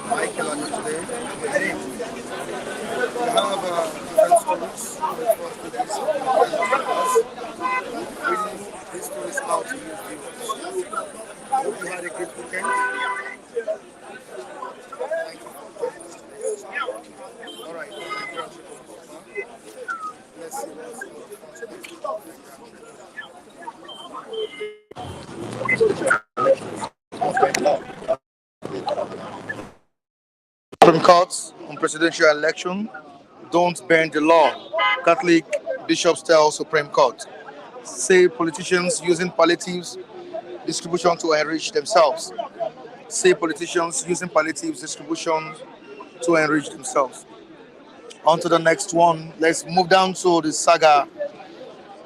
Michael on today. We have different stories. Bringing these stories out to you viewers. Hope you had a great weekend. All right. Let's Supreme Court on presidential election don't bend the law. Catholic bishops tell Supreme Court. Say politicians using palliatives distribution to enrich themselves. Say politicians using palliatives distribution to enrich themselves. On to the next one. Let's move down to the saga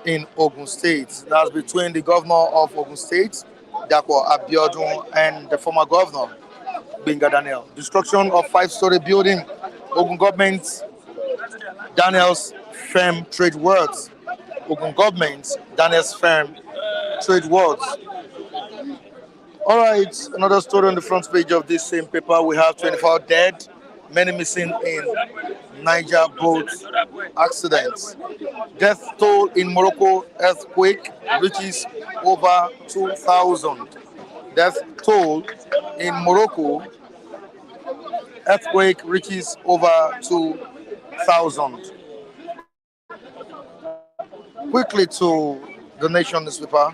in Ogun State. That's between the governor of Ogun State, Dapo Abiodun, and the former governor, Benga Daniel. Destruction of five-story building. Ogun government, Daniel's firm trade words. Ogun government, Daniel's firm trade words. All right, another story on the front page of this same paper. We have 24 dead, many missing in Niger boat accidents. Death toll in Morocco earthquake reaches over 2,000. Death toll in Morocco earthquake reaches over 2,000. Quickly to the Nation newspaper.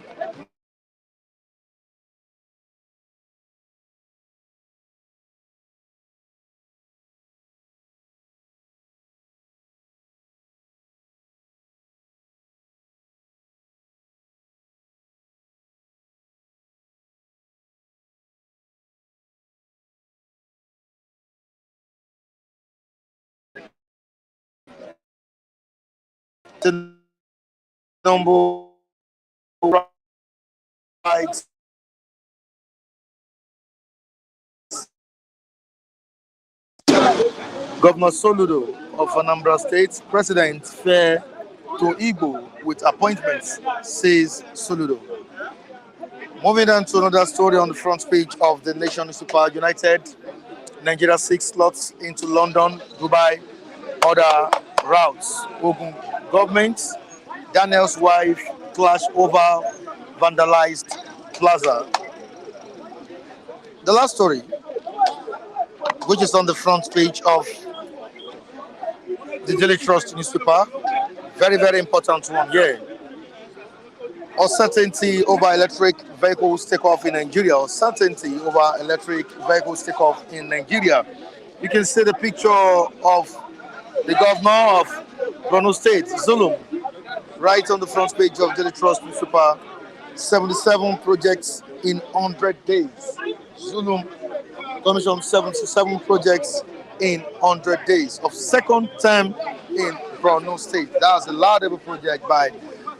Tinubu writes Governor Soludo of Anambra State, President fair to Igbo with appointments, says Soludo. Moving on to another story on the front page of the Nation newspaper. United Nigeria 6 slots into London, Dubai, other routes. Ogun government, Daniel's wife clash over vandalized plaza. The last story, which is on the front page of the Daily Trust newspaper, very, very important one here. Uncertainty over electric vehicles take off in Nigeria. Uncertainty over electric vehicles take off in Nigeria. You can see the picture of the governor of Borno State, Zulum, right on the front page of Daily Trust newspaper. 77 projects in 100 days. Zulum commissioned 77 projects in 100 days of second term in Borno State. That's a laudable project by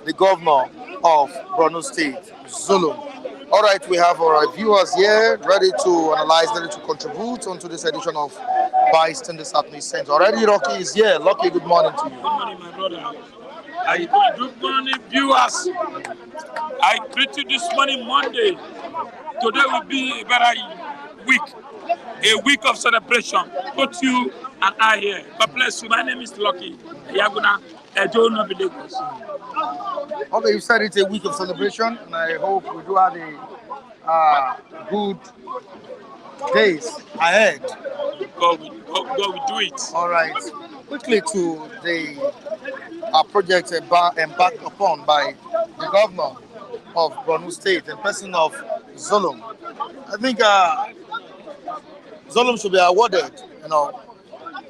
the governor of Borno State, Zulum. All right, we have our viewers here ready to analyze, ready to contribute onto this edition of Bystanders at News Center. Already, Rocky is here. Lucky, good morning to you. Good morning, my brother. Good morning, viewers. I greet you this morning, Monday. Today will be a very week of celebration, both you and I here. God bless you. My name is Lucky Yaguna. I don't know the Lagos. Okay, you said it's a week of celebration, and I hope we do have a good days ahead. God will do it. All right. Quickly to the project embarked upon by the governor of Borno State, in person of Zulum. I think Zulum should be awarded,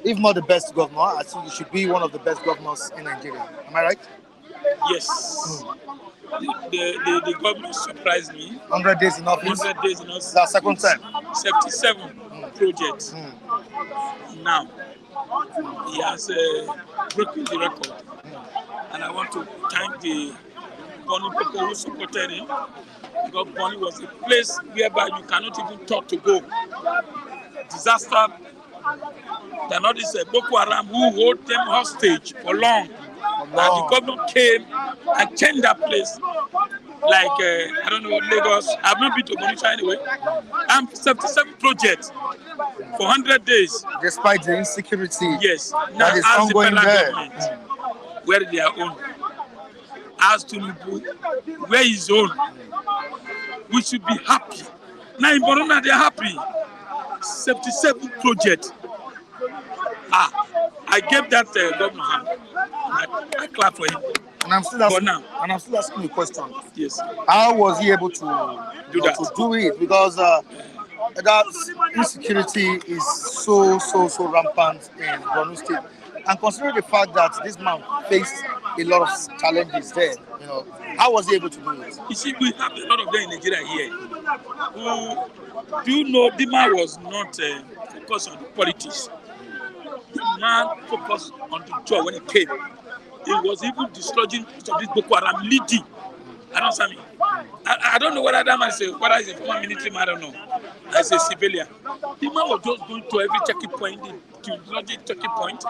if not the best governor, I think he should be one of the best governors in Nigeria. Am I right? Yes. The government surprised me. 100 days in office. 100 days in office. That's second time. 77 projects. Now, he has broken the record. And I want to thank the Bonny people who supported him. Because Bonny was a place whereby you cannot even talk to go. Disaster. They are not this Boko Haram who hold them hostage for long. And the government came and changed that place. Like, I don't know, Lagos. I've not been to Bonita anyway. I'm 77 projects for 100 days. Despite the insecurity yes. Now, that is ongoing there. Where they are own. As Tinubu, where his own. We should be happy. Now in Borona, they're happy. 77 projects. I gave that governor hand. I clap for him. And I'm still asking you a question. Yes. How was he able to do it? Because that insecurity is so rampant in Borno State. And considering the fact that this man faced a lot of challenges there, how was he able to do it? You see, we have a lot of them in Nigeria here. Do you know the man was not focused on the politics? The man focused on the job when he came. He was even dislodging some of this Boko Haram leading. I don't understand me. I don't know whether that man is a former military man, I don't know. As a civilian. The man was just going to every checking point, to logic checking point,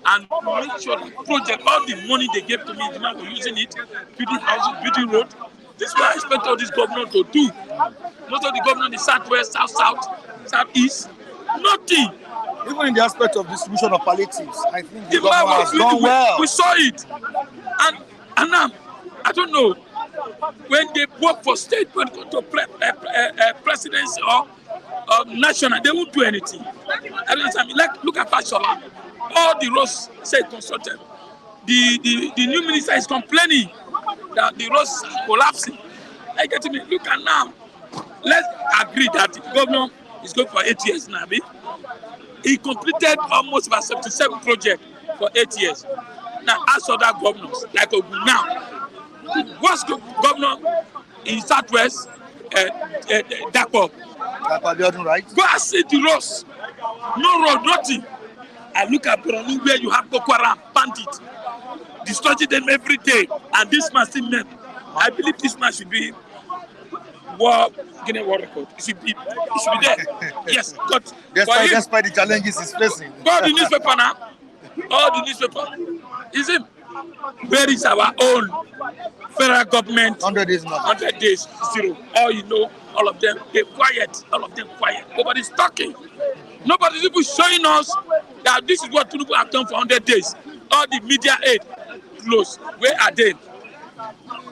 and make sure the project, all the money they gave to me, the man was using it, building houses, building roads. This is what I expect all this government to do. Most of the government in the southwest, southeast, nothing. Even in the aspect of distribution of palliatives, I think the government has done well. We saw it. And now, I don't know, when they work for state, when they go to presidency or national, they won't do anything. I don't know, like, look at Fashola. All the roads say constructed. The new minister is complaining that the roads are collapsing. I get to me, look at now. Let's agree that the governor is going for 8 years now. He completed almost about 77 projects for 8 years. Now, as other governors, like Ogun now, what's governor in Southwest, Dapo? Right? Go and see the roads. No road, nothing. I look at Borno where you have Boko Haram, bandit, destroying them every day. And this man still met. I believe this man should be Guinea World Record. It should be there. Yes, God. Despite the challenges he's facing. All the newspaper now. All the newspaper. Is him. Where is our own federal government? 100 days now. 100 days, zero. All of them, they're quiet. All of them quiet. Nobody's talking. Nobody's even showing us that this is what Tinubu have done for 100 days. All the media aid close. Where are they?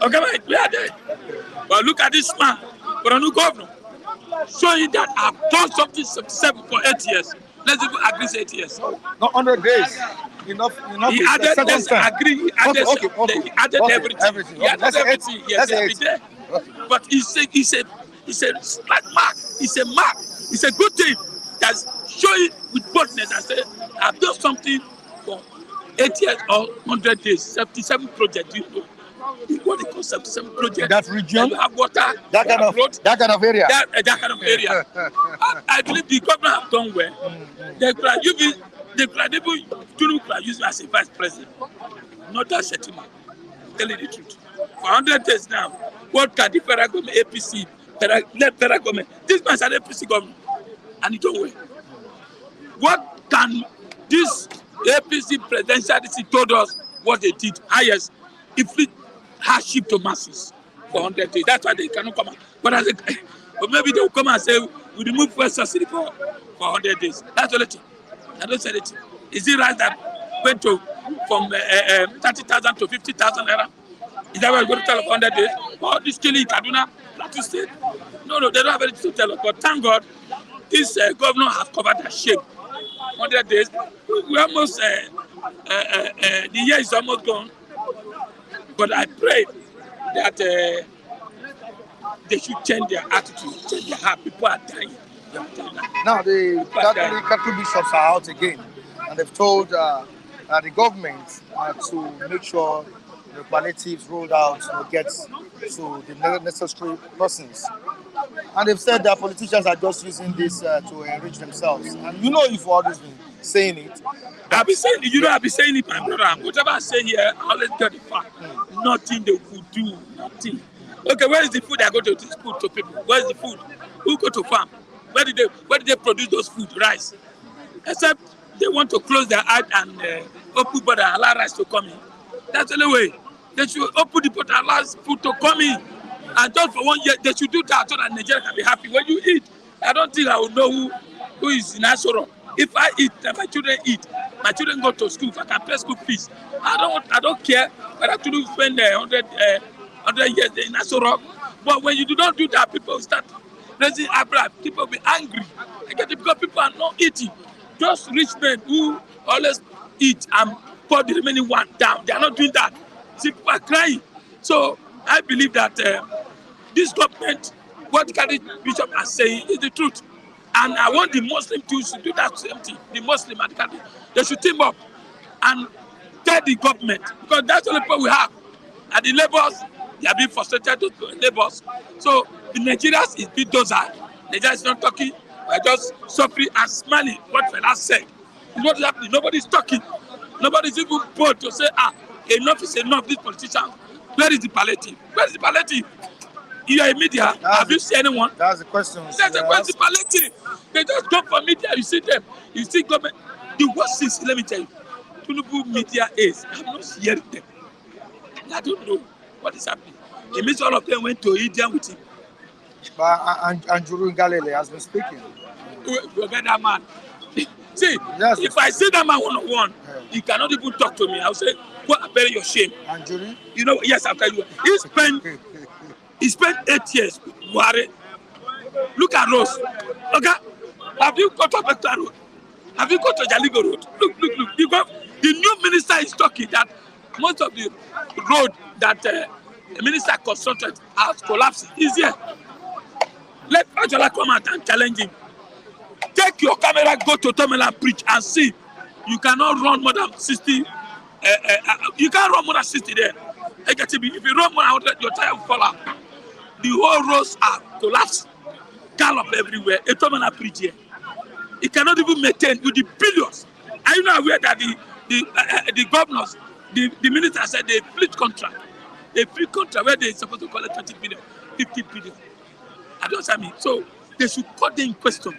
Okay, right? Where are they? But look at this man, for a new governor, showing that I've done something 77 for 8 years. Let's even agree 8 years. Not 100 days. Enough. He added, let's agree, he added, okay. He added everything. He added everything. Yes, every day. Okay. But he said, like mark. It's a mark. It's a good thing. That's showing with boldness. I said, I've done something for 8 years or 100 days. 77 projects. You know what they call 77 projects? That region. You have water. That kind of area. That kind of area. I believe the government have done well. They could even Tinubu could use me as a vice president. Not that Shetima. Telling the truth. For 100 days now, what can the federal government, APC, federal government? This man is an APC government, and he don't well. What can this APC presidentiality told us what they did? Highest, inflict hardship to masses for 100 days. That's why they cannot come out. But maybe they will come and say, we remove fuel subsidy for 100 days. That's the only thing. I don't say it. Is it right that went to from 30,000 to 50,000 naira? Is that what you're going to tell us 100 days? Or this killing Kaduna, Plateau State? No, they don't have anything to tell us. But thank God, this governor has covered their shame. 100 days. We almost, the year is almost gone. But I pray that they should change their attitude, change their heart. People are dying. Now, the Catholic bishops are out again, and they've told the government to make sure the palliatives rolled out gets to the necessary persons. And they've said that politicians are just using this to enrich themselves. And you've always been saying it. I've been saying it, I've been saying it, my brother. Whatever I say here, I always get the fact. Nothing they could do, nothing. Okay, where is the food they go to distribute to people? Where is the food? Who go to farm? Where did they produce those food? Rice. Except they want to close their eyes and open border, allow rice to come in. That's the only way. They should open the border, allow food to come in. And just for 1 year, they should do that so that Nigeria can be happy. When you eat, I don't think I will know who is in Asoro. If I eat, and my children eat, my children go to school, if I can pay school fees, I don't care whether I to spend 100 years in Asoro. But when you do not do that, people start raising eyebrows. People will be angry. Because people are not eating. Just rich men who always eat and pour the remaining one down. They are not doing that. See, people are crying. So I believe that this government, what the Catholic bishop are saying is the truth. And I want the Muslim to do that same thing. The Muslim and the Catholic, they should team up and tell the government, because that's the only people we have. And the labours, they are being frustrated with labours. So the Nigerians is big dozer. Nigeria is not talking. We are just suffering and smiling. What Fela said is what is happening. Nobody is talking. Nobody is even bold to say, enough is enough. This politician. Where is the palliative? Where is the palliative? You are in media. Have you seen anyone? That's the question. That's the question. Palliative. They just go for media. You see them. You see government. The worst is, let me tell you, Tinubu media is. I'm not hearing them. I don't know what is happening. It means all of them went to India with him. But Anjuru Galile has been speaking. Forget that man. See, yes, if I see that man one-on-one, he cannot even talk to me. I'll say, go and bury your shame. Anjuru? Yes, I'll tell you. He spent 8 years with Buhari. Look at Rose. Okay? Have you got to Bekta Road? Have you got to Jaligo Road? Look. The new minister is talking that most of the road that the minister constructed has collapsed. He's here. Let Fajola come out and challenge him. Take your camera, go to Tomela and preach and see. You cannot run more than 60. You can't run more than 60 there. If you run more than 100, your tire will fall out. The whole roads are collapsed. Gallop everywhere. A Tomela preach here. It cannot even maintain with the billions. Are you not aware that the governors, the minister said they split contract. A free contract where they're supposed to collect 20 billion, 50 billion. I don't understand me. So they should cut them in question.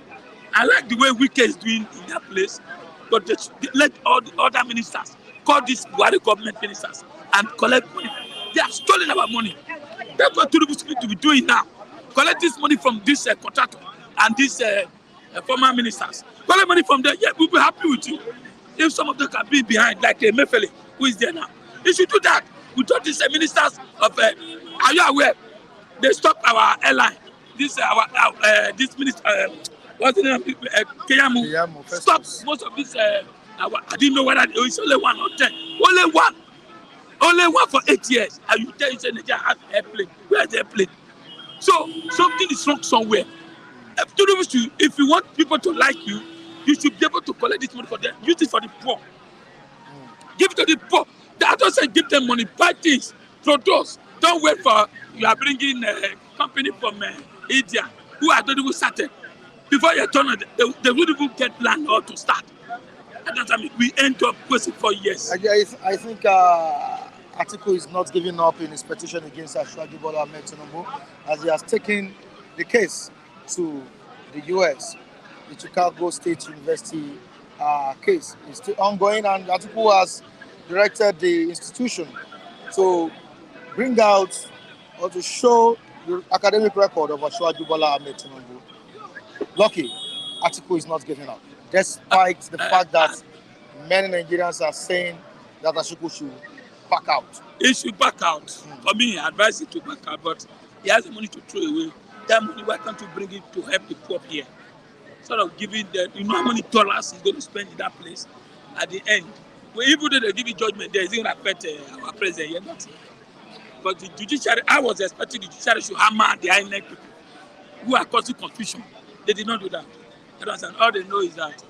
I like the way Wike is doing in that place, but they let all the other ministers call these Buhari government ministers and collect money. They have stolen our money. That's what Tinubu is to be doing now. Collect this money from this contractor and these former ministers. Collect money from them. Yeah, we'll be happy with you. If some of them can be behind, like Mefele, who is there now. They should do that. We told these ministers of, are you aware? They stopped our airline. This minister, what's the name? Kenyamu. Stopped most of this. I didn't know whether it's only 1 or 10. Only one. Only one for 8 years. And you tell you Nigeria has airplane. Where is the airplane? So something is wrong somewhere. If you want people to like you, you should be able to collect this money for them. Use it for the poor. Give it to the poor. I don't say give them money. Buy things. Produce. Don't wait for you are bringing a company from India who are not even started. Before you turn on, they wouldn't even get land or to start. And that's we end up wasting 4 years. I think Atiku is not giving up in his petition against Asiwaju Bola Ahmed Tinubu, as he has taken the case to the US. The Chicago State University case is still ongoing, and Atiku has directed the institution to bring out or to show the academic record of Asiwaju Bola Ahmed Tinubu. Lucky, Atiku is not giving up. despite the fact that many Nigerians are saying that Atiku should back out. He should back out. For me, I advise him to back out, but he has the money to throw away. That money, why can't you bring it to help the poor here? Sort of giving them, you know how many dollars he's going to spend in that place at the end. Well, even though they give you judgment there, it's going to affect our president here, not. But the judiciary, I was expecting the judiciary should hammer the INEC people who are causing confusion. They did not do that. And all they know is that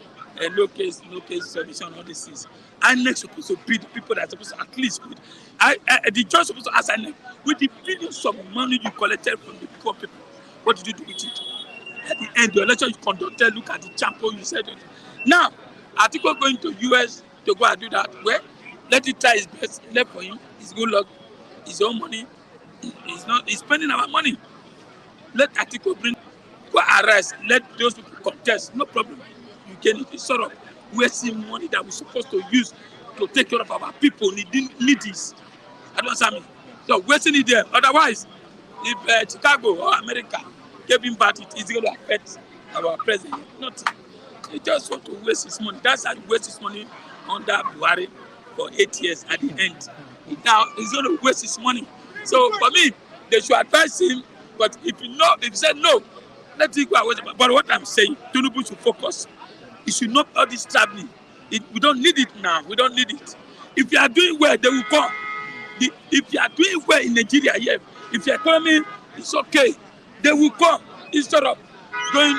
no case submission, all these things. INEC supposed to be the people that are supposed to at least with the judge supposed to ask INEC with the billions of money you collected from the poor people, what did you do with it? At the end, the election you conducted, look at the champion you said it. Now, Atiku going to US to go and do that. Well, let it try his best. Left for him. It's good luck. His own money. He's spending our money. Let Atiku go arrest. Let those people contest. No problem. You can sort of wasting money that we're supposed to use to take care of our people need this. I don't understand me. So wasting it there. Otherwise, if Chicago or America gave him back, it's going to affect our president. Nothing. He just want to waste his money. That's how he wastes his money under Buhari for 8 years at the end. Now he's going to waste his money. So for me, they should advise him. But if he said no, let him go away. But what I'm saying, Tinubu should focus. He should not all this traveling. We don't need it now. We don't need it. If you are doing well, they will come. If you are doing well in Nigeria, yeah, if your economy is okay, they will come. Instead of going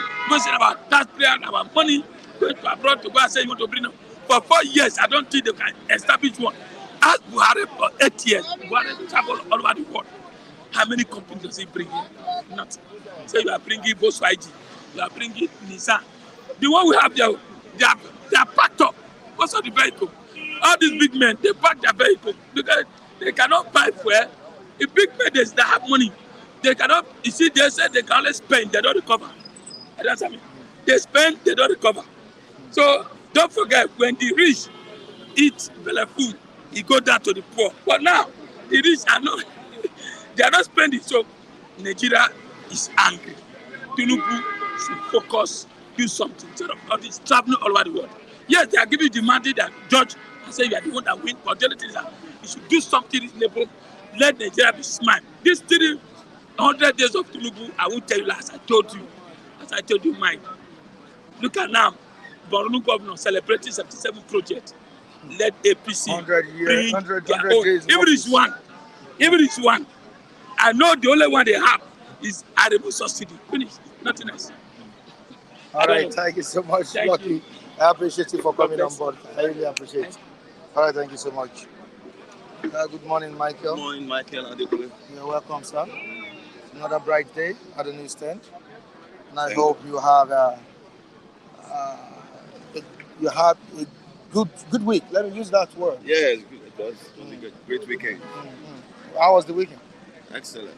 about taxpayer, about money, going to abroad to go and say you want to bring them. For 4 years, I don't think they can establish one. Ask Buhari for 8 years. Buhari travel all over the world. How many companies does he bring in? Nothing. So you are bringing Volkswagen, you are bringing Nissan. The one we have there, they are packed up. What's on the vehicle? All these big men, they pack their vehicle because they cannot buy fuel. The big men that have money, they cannot. You see, they say they can only spend, they don't recover. That's what I mean. They spend, they don't recover. So don't forget, when the rich eat belle food, it go down to the poor. But now the rich are not. They are not spending. So Nigeria is angry. Tinubu should focus, do something instead of all this traveling all over the world. Yes, they are giving you the mandate that judge and say you are the one that win. But the other thing is that you should do something reasonable. Let Nigeria be smart. This 300 days of Tinubu, I won't tell you as I told you mine. Look at now, Borno governor celebrating 77 projects. Let APC 100 days. Even it's one. I know the only one they have is arable subsidy. Finish. Nothing else. All right, thank you so much, Lucky. I appreciate you for coming on board. I really appreciate it. All right, thank you so much. Good morning, Michael. Good morning, Michael. Atiku. You're welcome, sir. Another bright day at the newsstand. And I hope you have a good week. Let me use that word. Yeah, it's good. It was a great weekend. How was the weekend? Excellent.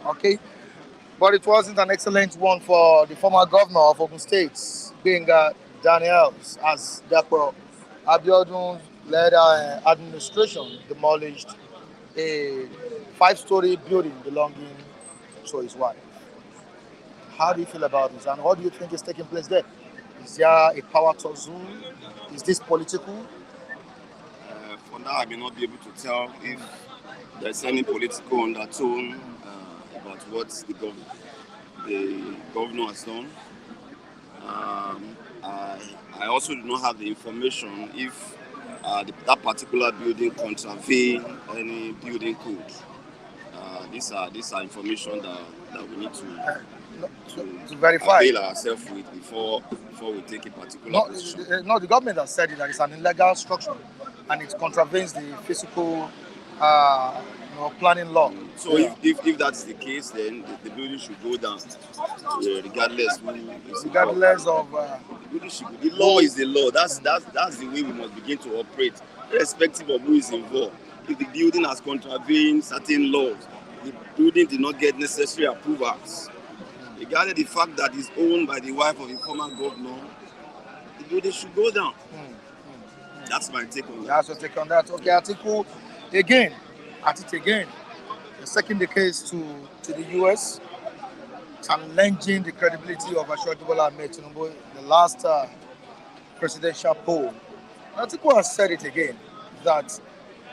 Okay. But it wasn't an excellent one for the former governor of Ogun State, Benga Daniels, as Dapo Abiodun led administration demolished a 5-story building belonging to his wife. How do you feel about this, and what do you think is taking place there? Is there a power tussle? Is this political? For now, I may not be able to tell if there's any political undertone about what the governor has done. I also do not have the information if that particular building contravene any building code. These are information that we need to verify, avail ourselves with before we take a particular position. No, the government has said that it's an illegal structure and it contravenes the physical planning law. So if that's the case, then the building should go down, regardless of. The law is the law. That's the way we must begin to operate, irrespective of who is involved. If the building has contravened certain laws, the building did not get necessary approvals, regarding the fact that it's owned by the wife of the former governor, the building should go down. That's my take on that. That's your take on that. Okay, Atiku, again, you're taking the case to the US, challenging the credibility of Tinubu in the last presidential poll. Atiku has said it again that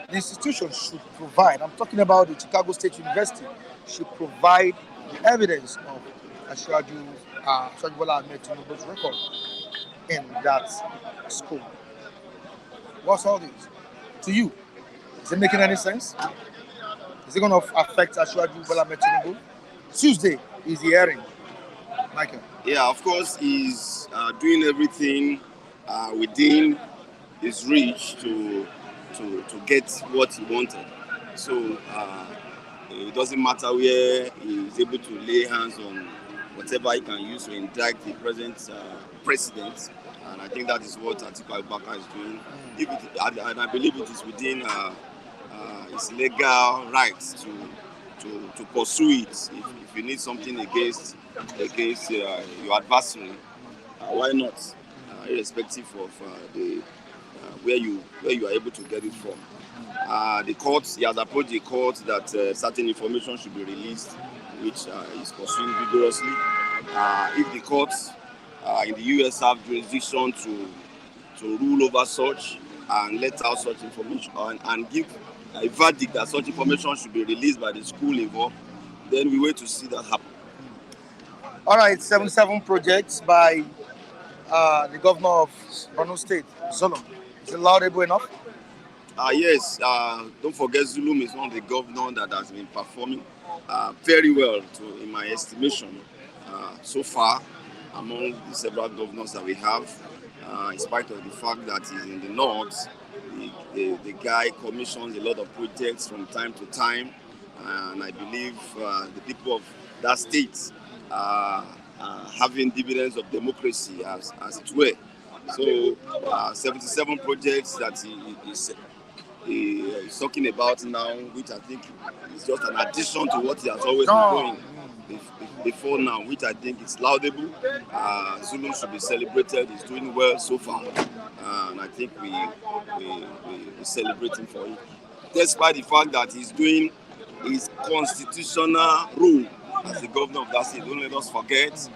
the institution should provide, I'm talking about the Chicago State University, should provide the evidence of Ashwaju Bola Ahmed Tinubu's record in that school. What's all this to you? Is it making any sense? Is it going to affect Ashwaju Bola Ahmed Tinubu? Tuesday is the hearing, Michael. Yeah, of course, he's doing everything within his reach to get what he wanted. So it doesn't matter where he is able to lay hands on whatever he can use to indict the present president. And I think that is what Atiku Abubakar is doing. And I believe it is within his legal rights to pursue it. If you need something against your adversary, why not? Irrespective of where you are able to get it from. The court, he has approached the court that certain information should be released, which is pursuing vigorously. If the courts in the US have jurisdiction to rule over such and let out such information and give a verdict that such information should be released by the school involved, then we wait to see that happen. All right, 77 projects by the governor of Borno State, Zulum. Is it laudable enough? Yes, don't forget Zulum is one of the governors that has been performing very well, in my estimation, so far among the several governors that we have. In spite of the fact that he's in the north, the guy commissions a lot of projects from time to time, and I believe the people of that state are having dividends of democracy as it were. So 77 projects that he is talking about now, which I think is just an addition to what he has always been doing before now, which I think is laudable. Zulum should be celebrated. He's doing well so far, and I think we celebrate him for it. Despite the fact that he's doing his constitutional role as the governor of that state, don't let us forget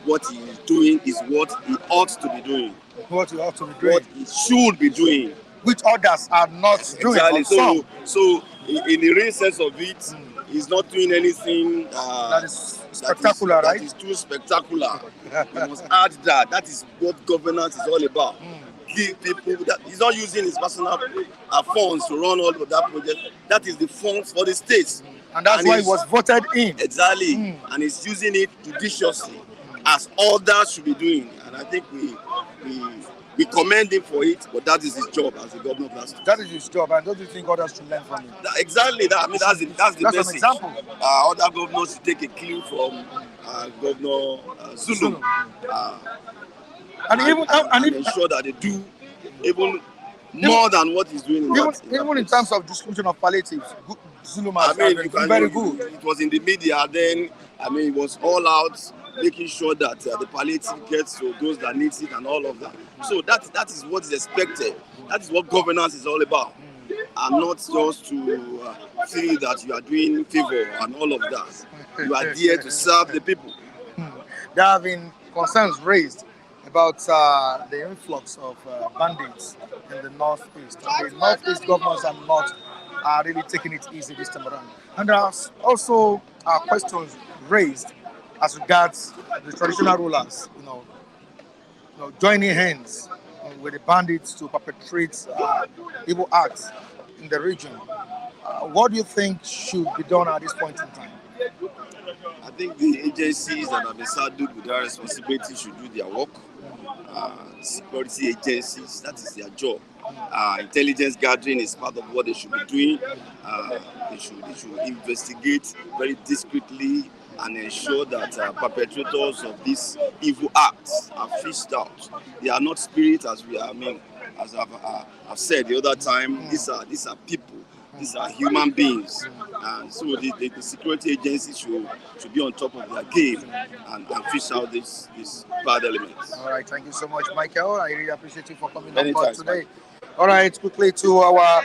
what he is doing is what he ought to be doing. What he ought to be doing. What he should be doing. Which others are not doing. Exactly. So in the real sense of it, he's not doing anything that is spectacular, right? That is too spectacular. We must add that. That is what governance is all about. Give people that he's not using his personal funds to run all of that project. That is the funds for the states. And that's why he was voted in. Exactly. And he's using it judiciously, as others should be doing. And I think we commend him for it, but that is his job as the governor of that state. That is his job, and don't you think others should learn from him? Exactly. That's the message. An example. Other governors should take a cue from Governor Zulum. And ensure that they do even more than what he's doing. Even in terms of distribution of palliatives, Zulum has been very good. It was in the media then. It was all out, making sure that the palliative gets to those that need it and all of that. So that is what is expected. That is what governance is all about. And not just to feel that you are doing favor and all of that. You are there to serve the people. There have been concerns raised about the influx of bandits in the northeast. The northeast governors are not really taking it easy this time around. And there are also questions raised as regards the traditional rulers, joining hands with the bandits to perpetrate evil acts in the region. What do you think should be done at this point in time? I think the agencies that have been saddled with their responsibility should do their work. Security agencies, that is their job. Intelligence gathering is part of what they should be doing. They should investigate very discreetly and ensure that perpetrators of these evil acts are fished out. They are not spirits, as I've said the other time. These are people. These are human beings. And so the security agencies should be on top of their game and fish out these bad elements. All right, thank you so much, Michael. I really appreciate you for coming on board today. All right, quickly to our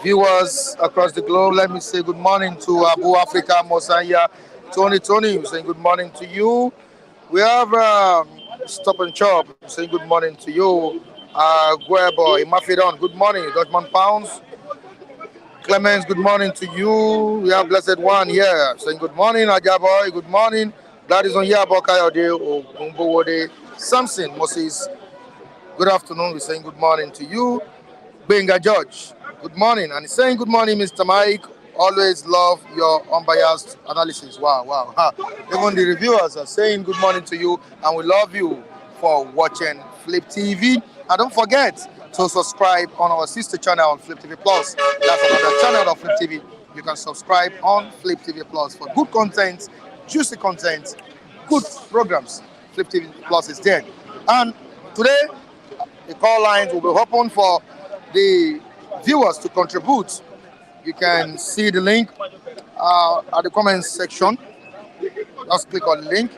viewers across the globe, let me say good morning to Abu Africa Mosanya. Tony, saying good morning to you. We have Stop and Chop, saying good morning to you. Guebo, Imafidon, good morning. Dutchman Pounds, Clemens, good morning to you. We have Blessed One here saying good morning, Ajaboy, good morning. That is on Yabo Kayode, Ogumbowode, Samson, Moses, good afternoon. We're saying good morning to you. Benga George, good morning. And he's saying good morning, Mr. Mike. Always love your unbiased analysis. Wow, wow. Ha. Even the reviewers are saying good morning to you, and we love you for watching Flip TV. And don't forget to subscribe on our sister channel on Flip TV Plus. That's another channel of Flip TV. You can subscribe on Flip TV Plus for good content, juicy content, good programs. Flip TV Plus is there. And today, the call lines will be open for the viewers to contribute. You can see the link at the comments section. Just click on the link.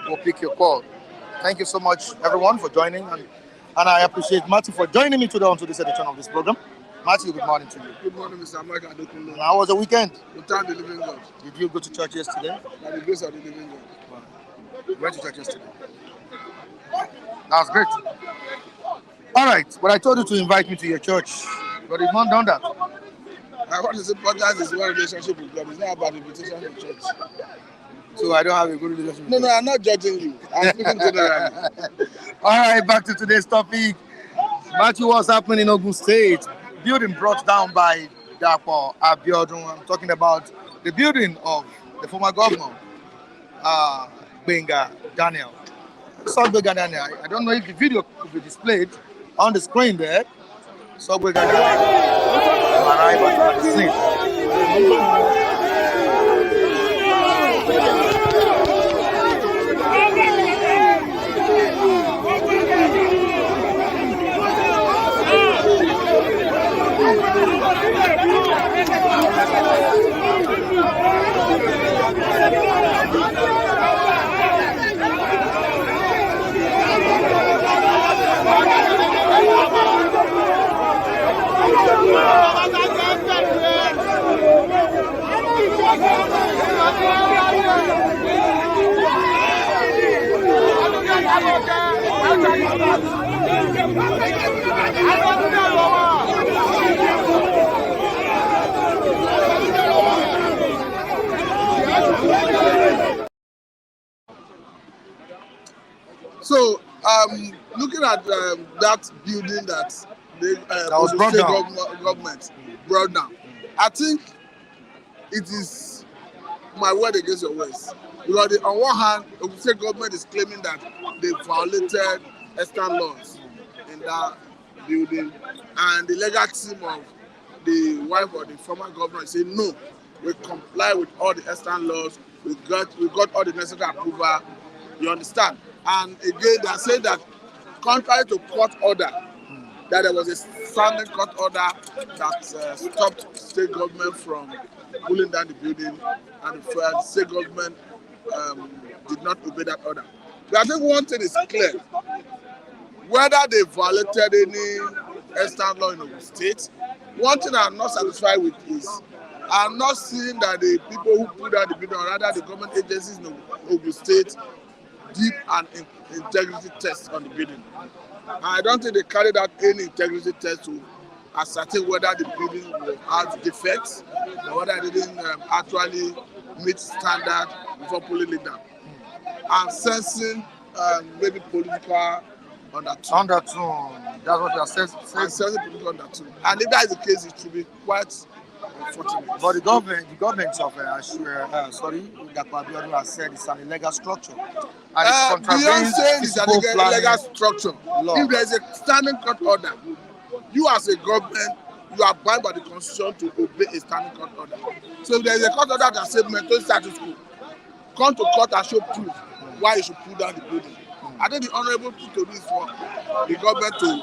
We'll pick your call. Thank you so much, everyone, for joining. And I appreciate Matthew for joining me today on this edition of this program. Matthew, good morning to you. Good morning, Mr. Mike Adekunle. How was the weekend? We thank the living God. Did you go to church yesterday? By the grace of the living God. You went to church yesterday. That's great. All right, but I told you to invite me to your church, but you've not done that. I want to say podcast is one relationship with God. It's not about invitation to church. So I don't have a good relationship. No, I'm not judging you. I'm speaking generally. All right, back to today's topic. Matthew, what's happening in Ogun State? Building brought down by Dapo Abiodun. I'm talking about the building of the former governor, Benga Daniel. Benga Daniel. I don't know if the video could be displayed on the screen there. Benga Daniel arrived at the scene. So, looking at that building that the was brought down. Government brought down, I think it is my word against your words. Because on one hand, the state government is claiming that they violated extant laws in that building, and the legal team of the wife of the former governor is saying no, we comply with all the extant laws. We got all the necessary approval. You understand? And again, they are saying that contrary to court order, that there was a standing court order that stopped state government from pulling down the building, and the state government did not obey that order. But I think one thing is clear: whether they violated any extant law in Ogun State, one thing I'm not satisfied with is I'm not seeing that the people who put down the building, or rather the government agencies in Ogun State, did an integrity test on the building. I don't think they carried out any integrity test to ascertain whether the building has defects or whether it didn't actually meet standard before pulling it down. I'm sensing maybe political undertone. Undertone. That's what you are saying. I'm sensing political undertone. And if that is the case, it should be quite unfortunate. But the government of Dapo Abiodun has said it's an illegal structure. And it beyond saying it's an illegal structure, law. If there is a standing court order, you as a government, you are bound by the constitution to obey a standing court order. So if there is a court order that says maintain status quo, come to court and show proof why you should pull down the building. I think the honourable thing to do is for the government to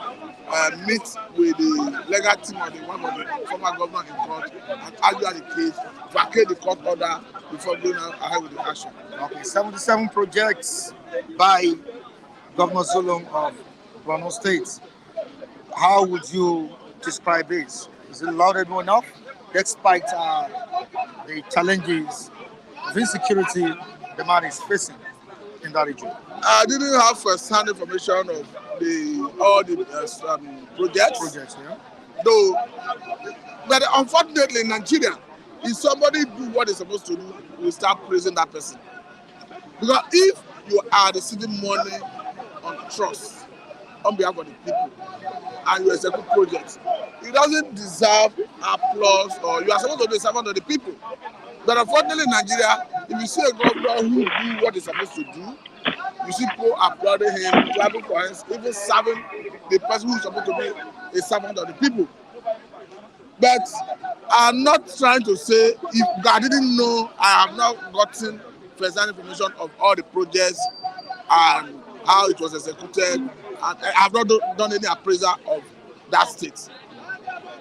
meet with the legal team of the one of the former governor in court and argue at the case, vacate the court order before going ahead with the action. Okay, 77 projects by Governor Zulum of Borno State. How would you describe this? Is it lauded enough, despite the challenges of insecurity the man is facing in that region? I didn't have first-hand information of all the projects, Yeah. though. But unfortunately, in Nigeria, if somebody do what they're supposed to do, we start praising that person. Because if you are receiving money on trust on behalf of the people and you execute projects, it doesn't deserve applause, or you are supposed to be a servant of the people. But unfortunately in Nigeria, if you see a governor who do what he's supposed to do, you see people applauding him, clapping for him, even serving the person who is supposed to be a servant of the people. But I'm not trying to say if I didn't know, I have not gotten first-hand information of all the projects and how it was executed. And I have not done any appraisal of that state.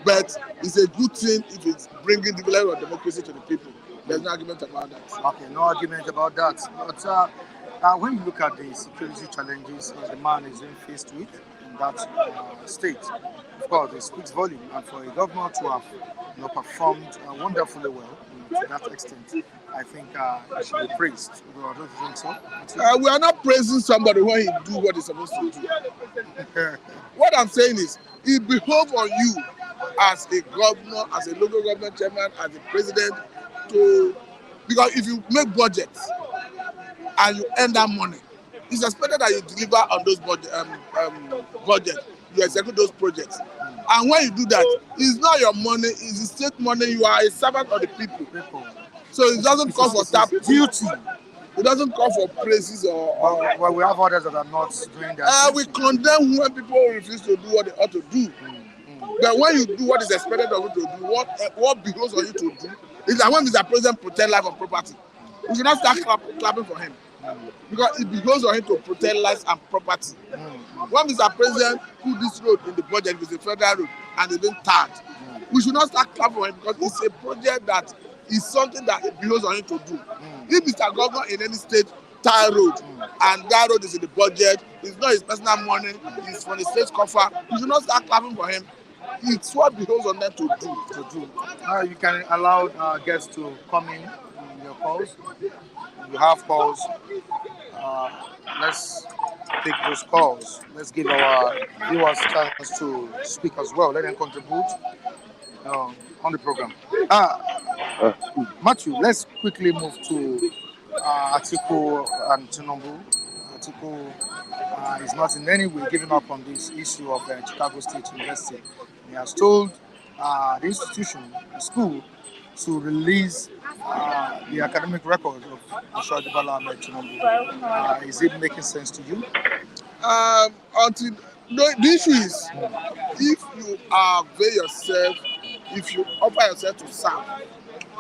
But it's a good thing if it's bringing development of democracy to the people. There's no argument about that. Okay, no argument about that. But when you look at the security challenges the man is being faced with in that state, of course, it speaks volume. And for a governor to have performed wonderfully well to that extent, I think it should be praised. Don't you think so? We are not praising somebody when he do what he's supposed to do. What I'm saying is, it behoves on you as a governor, as a local government chairman, as a president, to, because if you make budgets and you earn that money, it's expected that you deliver on those budgets, you execute those projects. And when you do that, it's not your money, it's the state money. You are a servant of the people. So it doesn't call for duty. It doesn't call for praises or well, we have others that are not doing that. We condemn when people refuse to do what they ought to do. But when you do what is expected of you to do, what behoves on you to do, is that when Mr. President protect life and property, we should not start clapping for him. Because it behoves on him to protect lives and property. When Mr. President put this road in the budget, it's a federal road, and it's been tarred, we should not start clapping for him because it's a project that is something that it behoves on him to do. If Mr. Governor in any state tar road and that road is in the budget, it's not his personal money, it's from the state coffer, we should not start clapping for him. It's what behoves on them to do. You can allow guests to come in your calls. You have calls. Let's take those calls. Let's give our viewers a chance to speak as well. Let them contribute on the program. Matthew, let's quickly move to Atiku and Tinubu. Atiku is not in any way giving up on this issue of Chicago State University. He has told the institution, the school, to release the academic record of Oshodibala Ahmed Tinubu. Is it making sense to you? The issue is, if you avail yourself, if you offer yourself to serve,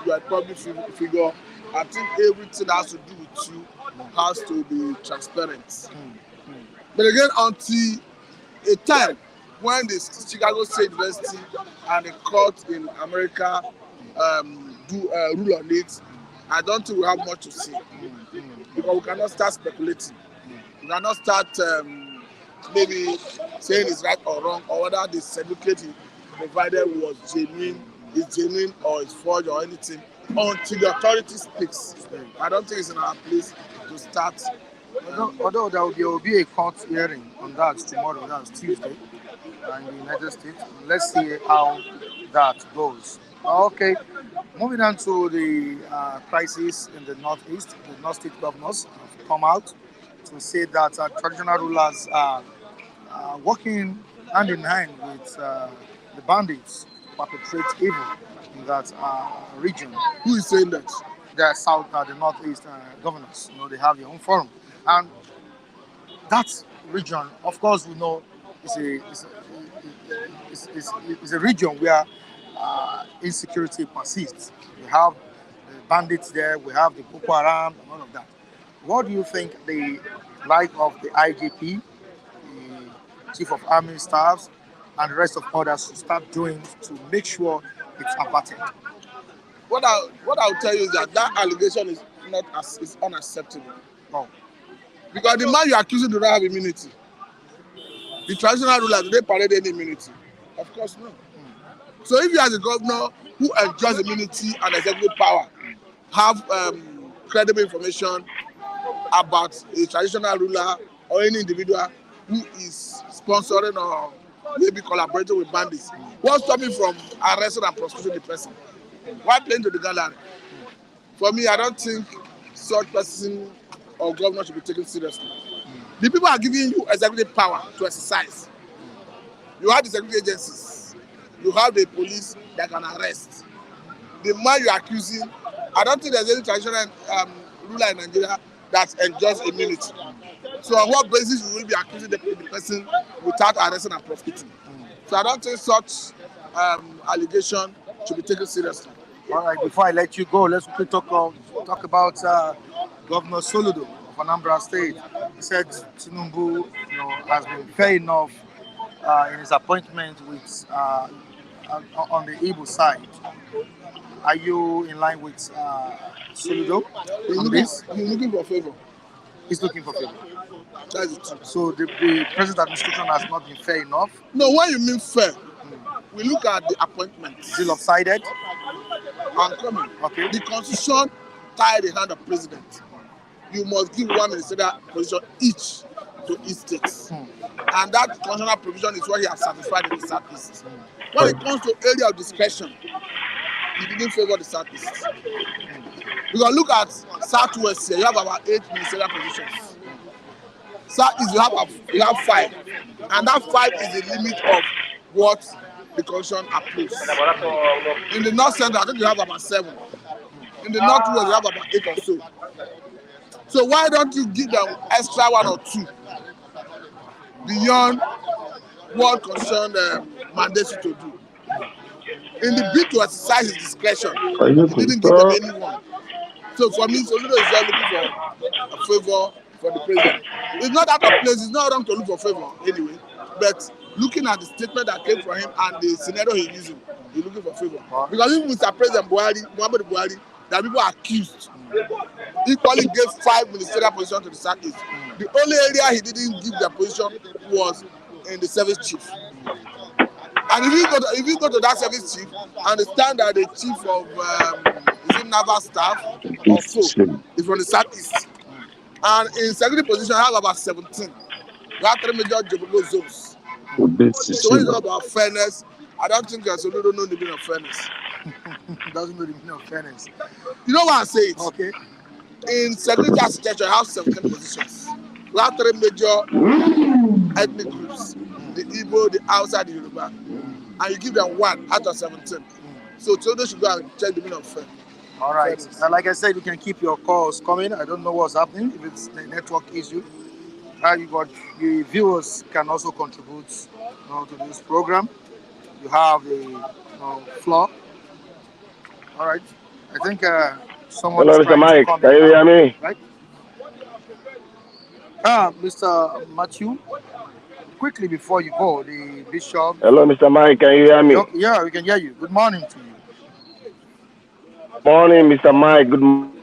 you are probably figure. I think everything that has to do with you has to be transparent. But again, until a time when the Chicago State University and the court in America do rule on it, I don't think we have much to say. Because we cannot start speculating. We cannot start maybe saying it's right or wrong, or whether the certificate he provided was genuine or it's forged or anything, until the authority speaks. I don't think it's in our place to start. Although there will be a court hearing on that tomorrow, that's Tuesday, in the United States. Let's see how that goes. Okay, moving on to the crisis in the Northeast. The North State governors have come out to say that traditional rulers are working hand in hand with the bandits to perpetrate evil in that region. Who is saying that? The Northeast governors. They have their own forum, and that region, of course, we know is a region where insecurity persists. We have the bandits there, we have the Boko Haram, and all of that. What do you think the life of the IGP, the Chief of Army Staffs, and the rest of others should start doing to make sure it's averted? What I'll tell you is that allegation is unacceptable. Oh. Because the man you're accusing do not have immunity. The traditional rulers, do they parade any immunity? Of course not. So if you as a governor who enjoys immunity and executive power have credible information about a traditional ruler or any individual who is sponsoring or maybe collaborating with bandits. What's stopping from arresting and prosecuting the person? Why playing to the gallery? For me, I don't think such person or governor should be taken seriously. The people are giving you executive power to exercise. You have the security agencies. You have the police that can arrest. The man you are accusing, I don't think there's any traditional ruler in Nigeria that enjoys immunity. So on what basis you will be accusing the person without arresting and prosecuting? So I don't think such allegation should be taken seriously. All right, before I let you go, let's quickly talk about Governor Soludo of Anambra State. He said Tinubu, has been fair enough in his appointment with on the Igbo side. Are you in line with Soludo on this? He's looking for favor. He's looking for favor. That's the truth. So the present administration has not been fair enough. No, when you mean fair, we look at the appointment. Is it lopsided? I'm coming. Okay. The constitution tied the hand of president. You must give one ministerial position each to each state. And that constitutional provision is what he has satisfied in the Southeast. When it comes to area of discretion, he didn't favor the Southeast. Because look at Southwest here, you have about 8 ministerial positions. Southeast, you have 5. And that 5 is the limit of what the constitution approves. In the North Central, I think you have about 7. In the Northwest, you have about 8 or so. So why don't you give them extra 1 or 2 beyond what constitution mandates you to do? In the bid to exercise his discretion, he didn't give them anyone. So for me, Soludo is just looking for a favor for the president. It's not out of place, it's not wrong to look for favor anyway, but looking at the statement that came from him and the scenario he's using, he's looking for favor. Because even Mr. President Muhammadu Buhari, that people are accused, equally gave 5 ministerial positions to the Southeast. The only area he didn't give their position was in the service chief. And if you go to that service chief, understand that the chief of naval staff or so is from the Southeast. And in security position, I have about 17. We have 3 major geographical zones. So when it's not about fairness, I don't think Soludo don't know the meaning of fairness. Doesn't know the meaning of fairness. You know why I say it? Okay. In security architecture, I have 17 positions. We have 3 major ethnic groups: the Igbo, the Hausa, the Yoruba. And you give them 1 out of 17. So Soludo should go and check the meaning of fair. All right. Like I said, you can keep your calls coming. I don't know what's happening, if it's the network issue. The viewers can also contribute to this program. You have the floor. All right. I think someone. Hello, Mr. Mike. Can you hear me? Right. Mr. Matthew, quickly before you go, the bishop. Hello, Mr. Mike. Can you hear me? Yeah, we can hear you. Good morning to you. Morning, Mr. Mike. Good morning.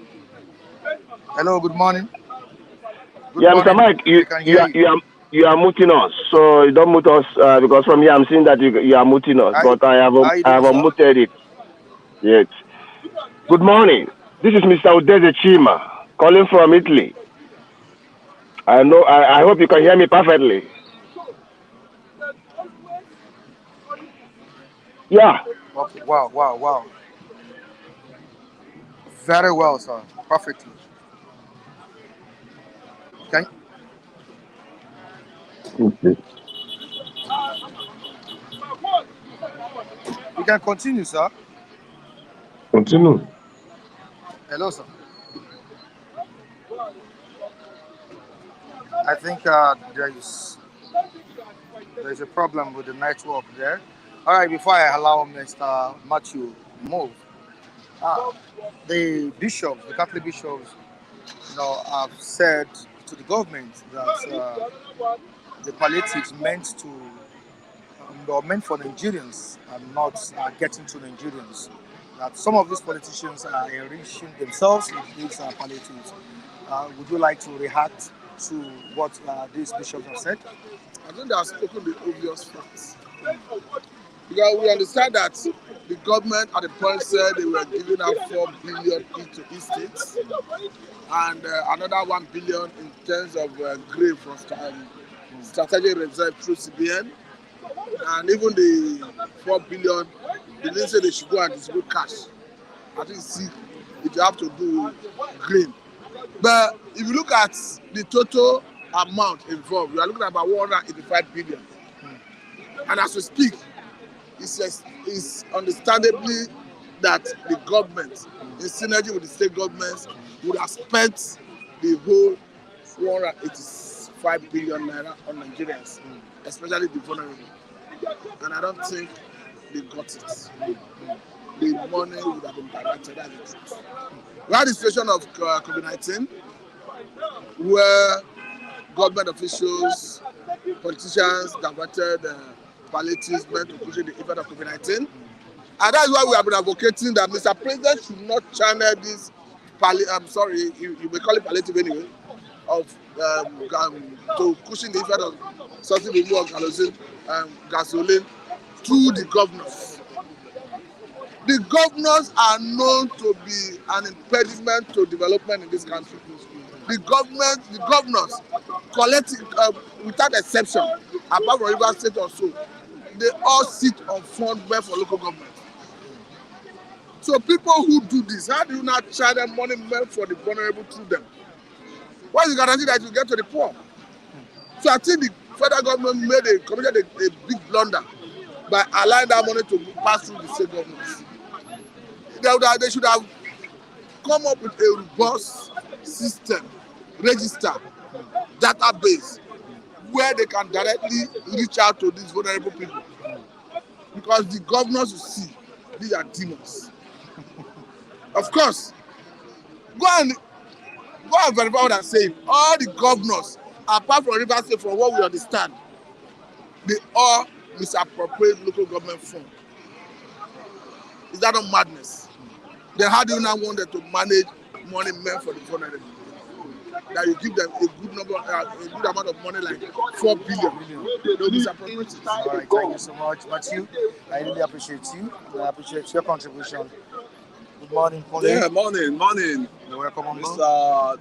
Hello, good morning. Good yeah, morning. Mr. Mike, you are muting us. So you don't mute us because from here I'm seeing that you are muting us. But I have unmuted it. Yes. Good morning. This is Mr. Udeze Chima calling from Italy. I hope you can hear me perfectly. Yeah. Okay. Wow. Very well, sir. Perfectly. Okay. You can continue, sir. Continue. Hello, sir. I think there is a problem with the network there. All right, before I allow Mr. Matthew move, the bishops, the Catholic bishops, have said to the government that the palliatives meant for Nigerians and not getting to Nigerians. That some of these politicians are enriching themselves with these palliatives. Would you like to react to what these bishops have said? I think they have spoken the obvious facts. Because we understand that the government at the point said they were giving out 4 billion each to each states, and another 1 billion in terms of grain from strategic reserve through CBN, and even the 4 billion, they didn't say they should go and distribute cash. I think see if you have to do grain. But if you look at the total amount involved, we are looking at about 185 billion. And as we speak, it's understandably that the government, in synergy with the state governments, would have spent the whole 185 billion naira on Nigerians, especially the vulnerable. And I don't think they got it. The money would have been directed at the truth. We had the situation of COVID-19, where government officials, politicians diverted palliatives meant to push the effect of COVID-19. And that's why we have been advocating that Mr. President should not channel this, you may call it palliative anyway, of to cushion the effect of subsidy removal of gasoline through the governors. The governors are known to be an impediment to development in this country. The governors, collective, without exception, apart from Rivers State or so, they all sit on fund meant for local government. So people who do this, how do you not channel money meant for the vulnerable through them? What is the guarantee that you get to the poor? So I think the federal government committed a big blunder by allowing that money to pass through the state governments. They should have come up with a robust system, register, database, where they can directly reach out to these vulnerable people. Because the governors you see, these are demons. Of course, go and verify what I'm saying. All the governors, apart from Rivers State, from what we understand, they all misappropriate local government funds. Is that not madness? Then how do you now want them to manage money meant for the vulnerable? That you give them a good amount of money, like 4 billion. They'll misappropriate it. All right, thank you so much, Matthew. I really appreciate you. I appreciate your contribution. Good morning, Pauline. Yeah, morning. You're welcome on board. Mr.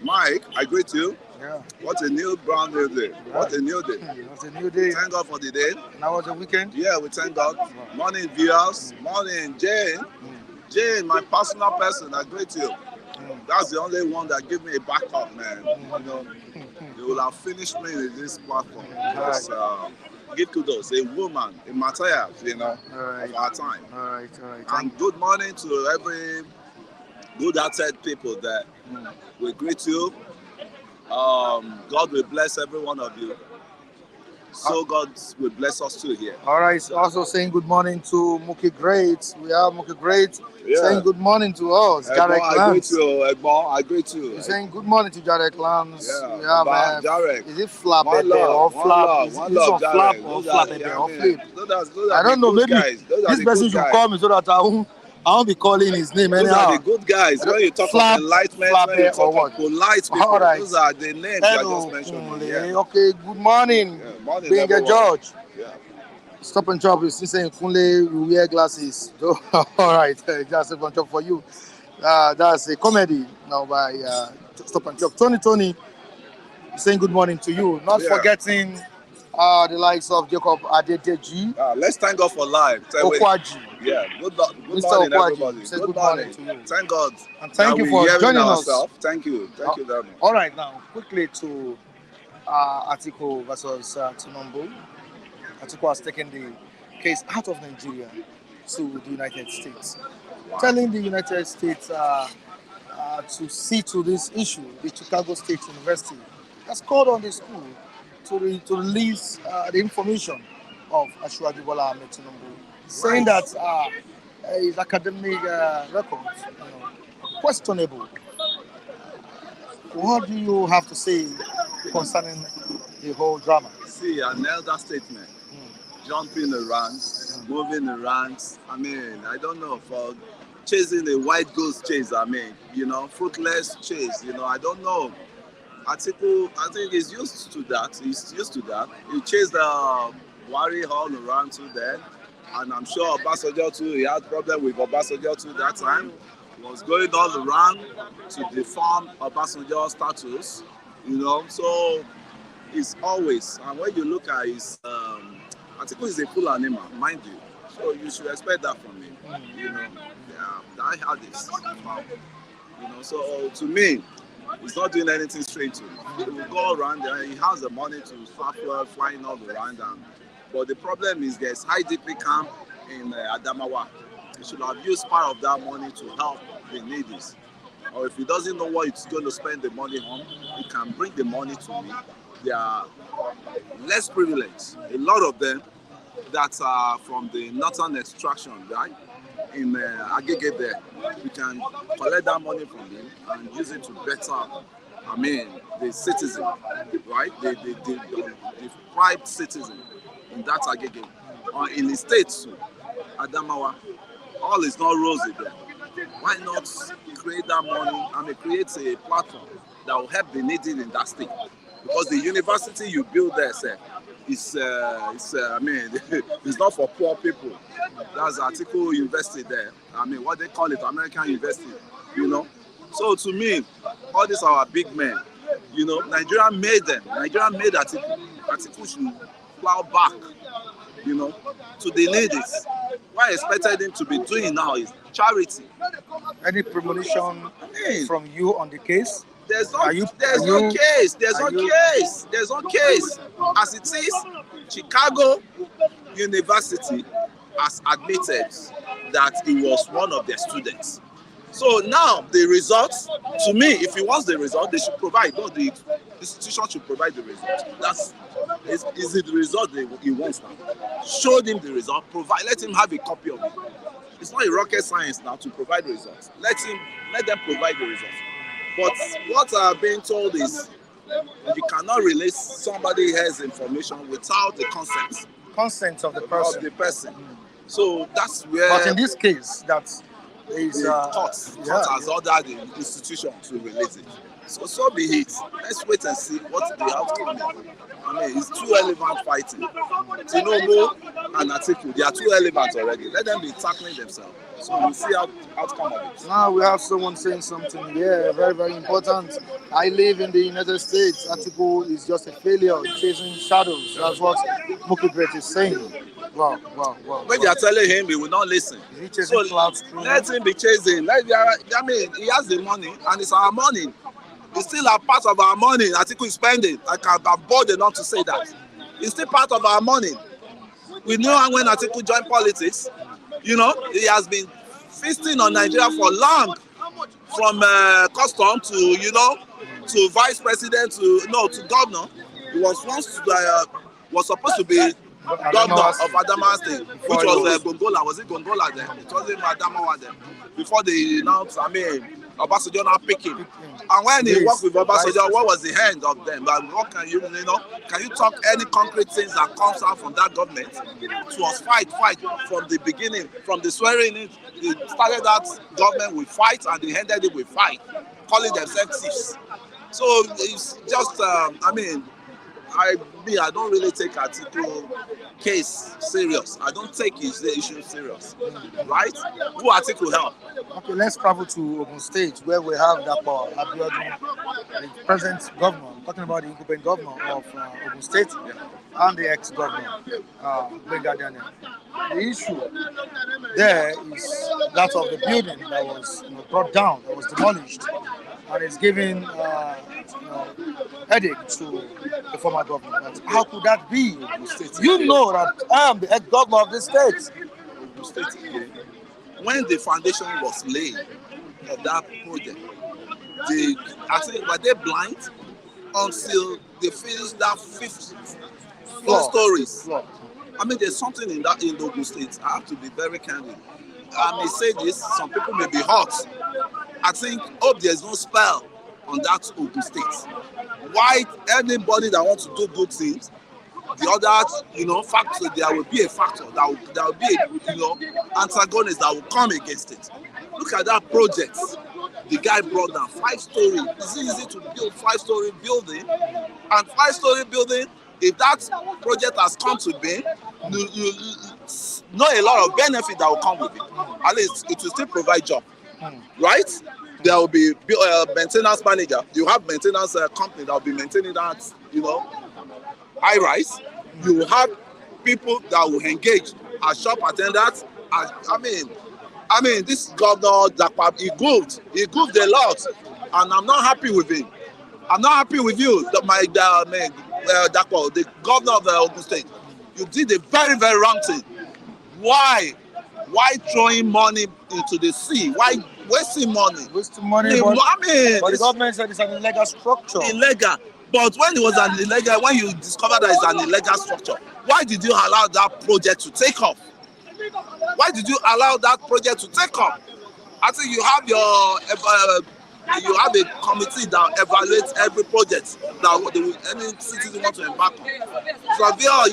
Mike, I greet you. Yeah. What a new brand new day. Yeah. What a new day. It's a new day. Thank God for the day. Now was the weekend? Yeah, we thank God. Morning, viewers. Morning, Jane. Jane, my personal person, I greet you. That's the only one that give me a backup, man. You know, you will have finished me in this platform. Just give kudos. A woman, a material, you know, of our time. All right. And good morning to every good-hearted people that we greet you. God will bless every one of you. So God will bless us too here. All right. Also saying good morning to Mookie Great. We have Mookie Great saying good morning to us. Jarek Lance. I greet you. You're saying good morning to Jarek Lance. Yeah. We have Jarek. Is it Flap or Flap? Is this on Flap or Flap or Flip? I don't know. Maybe this person should call me so that I won't be calling his name anyhow. Those are the good guys. When you talk of enlightenment, when you talk of polite people, those are the names I just mentioned. Yeah. Okay, good morning. Yeah, morning Being a George. Yeah. Stop and Chop is saying Kunle, you wear glasses. All right, just Stop and Chop for you. That's a comedy now by Stop and Chop. Tony, saying good morning to you. Not forgetting the likes of Jacob Adedeji. Let's thank God for life. Okwaji. Yeah, good morning, Okwaji. everybody. Good morning to you. Thank God. And thank you for joining us. Thank you very much. All right, now quickly to Atiku versus Tinubu. Atiku has taken the case out of Nigeria to the United States, telling the United States to see to this issue. The Chicago State University has called on the school to release the information of Asiwaju Bola Ahmed Tinubu, saying that his academic records questionable. What do you have to say concerning the whole drama? See, an elder statement, jumping around, moving around. I mean, I don't know, for chasing a white goose chase, fruitless chase, I don't know. Atiku, I think he's used to that. He chased the Wari all around to then. and I'm sure Obasanjo too, he had problem with Obasanjo too that time. He was going all around to defend Obasanjo's status, so it's always, and when you look at his, Atiku is a full animal, mind you, so you should expect that from him, I had this, so to me, he's not doing anything straight to him. He will go around there, he has the money to start flying all around, but the problem is there's high DP camp in Adamawa. He should have used part of that money to help the needy. Or if he doesn't know what he's going to spend the money on, he can bring the money to me. They are less privileged. A lot of them that are from the northern extraction, right? In Agege there, we can collect that money from him and use it to better, the citizen, right? The private citizen in that Agege. Or in the states too, Adamawa, all is not rosy there. Why not create that money, create a platform that will help the needy in that state? Because the university you build there, it's not for poor people. That's Atiku University there. What they call it, American University, So to me, all these are our big men. Nigeria made them. Nigeria made Atiku. Atiku should plow back, to the needy. What I expected him to be doing now is charity. Any premonition from you on the case? There's no case. There's no case. As it is, Chicago University has admitted that he was one of their students. So now the results, to me, if he wants the result, they should provide. No, the institution should provide the result. Is it the result he wants now? Show him the result. Let him have a copy of it. It's not a rocket science now to provide results. Let them provide the results. But what I'm being told is you cannot release somebody else's information without the consent of the person. So that's where. But in this case, that is court has ordered the institution to release it. So be it. Let's wait and see what the outcome is. It's two elephants fighting. Tinubu and Atiku, they are two elephants already. Let them be tackling themselves. So we'll see how outcome of it. Now we have someone saying something here, very, very important. I live in the United States. Atiku is just a failure, chasing shadows. That's what Mukibret is saying. Wow. When they are telling him, he will not listen. Is he chasing clouds? Let him be chasing. He has the money, and it's our money. It's still a part of our money. Atiku is spending. I'm bold enough to say that. It's still part of our money. We know when Atiku joined politics, he has been feasting on Nigeria for long, from custom to vice president to governor. He was was supposed to be governor of Adamawa State, which was Gongola. Was it Gongola then? It wasn't Adamawa then. Before they announced, Obasanjo now picking. And when he worked with Obasanjo, what was the end of them? But what can you talk any concrete things that comes out from that government? It was fight from the beginning, from the swearing in. They started that government with fight and they ended it with fight, calling themselves thieves. So it's just, I don't really take Atiku case serious. I don't take his issue serious, right? Who Atiku help? Okay, let's travel to Ogun State, where we have Dapo Abiodun, the present governor. I'm talking about the incumbent governor of Ogun State and the ex-governor, Benga Daniel. The issue there is that of the building that was brought down, that was demolished, and it's giving headache to the former governor. How could that be? You know that I am the ex-governor of this state. When the foundation was laid of that project, were they blind until they finished that four stories? There's something in the Ogun State. I have to be very candid. I may say this, some people may be hot. I hope there's no spell on that Ogun State. Why anybody that wants to do good things, the other, factor, there will be a factor that will be antagonist that will come against it. Look at that project. The guy brought down 5-story. Is it easy to build 5-story building? And 5-story building, if that project has come to be, not a lot of benefit that will come with it. At least it will still provide job, right? There will be maintenance manager. You have maintenance company that will be maintaining that, high rise. You will have people that will engage as shop attendants. I mean, this governor he goofed a lot, and I'm not happy with him. I'm not happy with you, the governor of the Ogun State. You did a very, very wrong thing. Why throwing money into the sea? Why wasting money? Wasting money, but the government said it's an illegal structure. Illegal. But when it was an illegal, when you discovered that it's an illegal structure, why did you allow that project to take off? Why did you allow that project to take off? I think you have you have a committee that evaluates every project that any citizen want to embark on. Surveyor,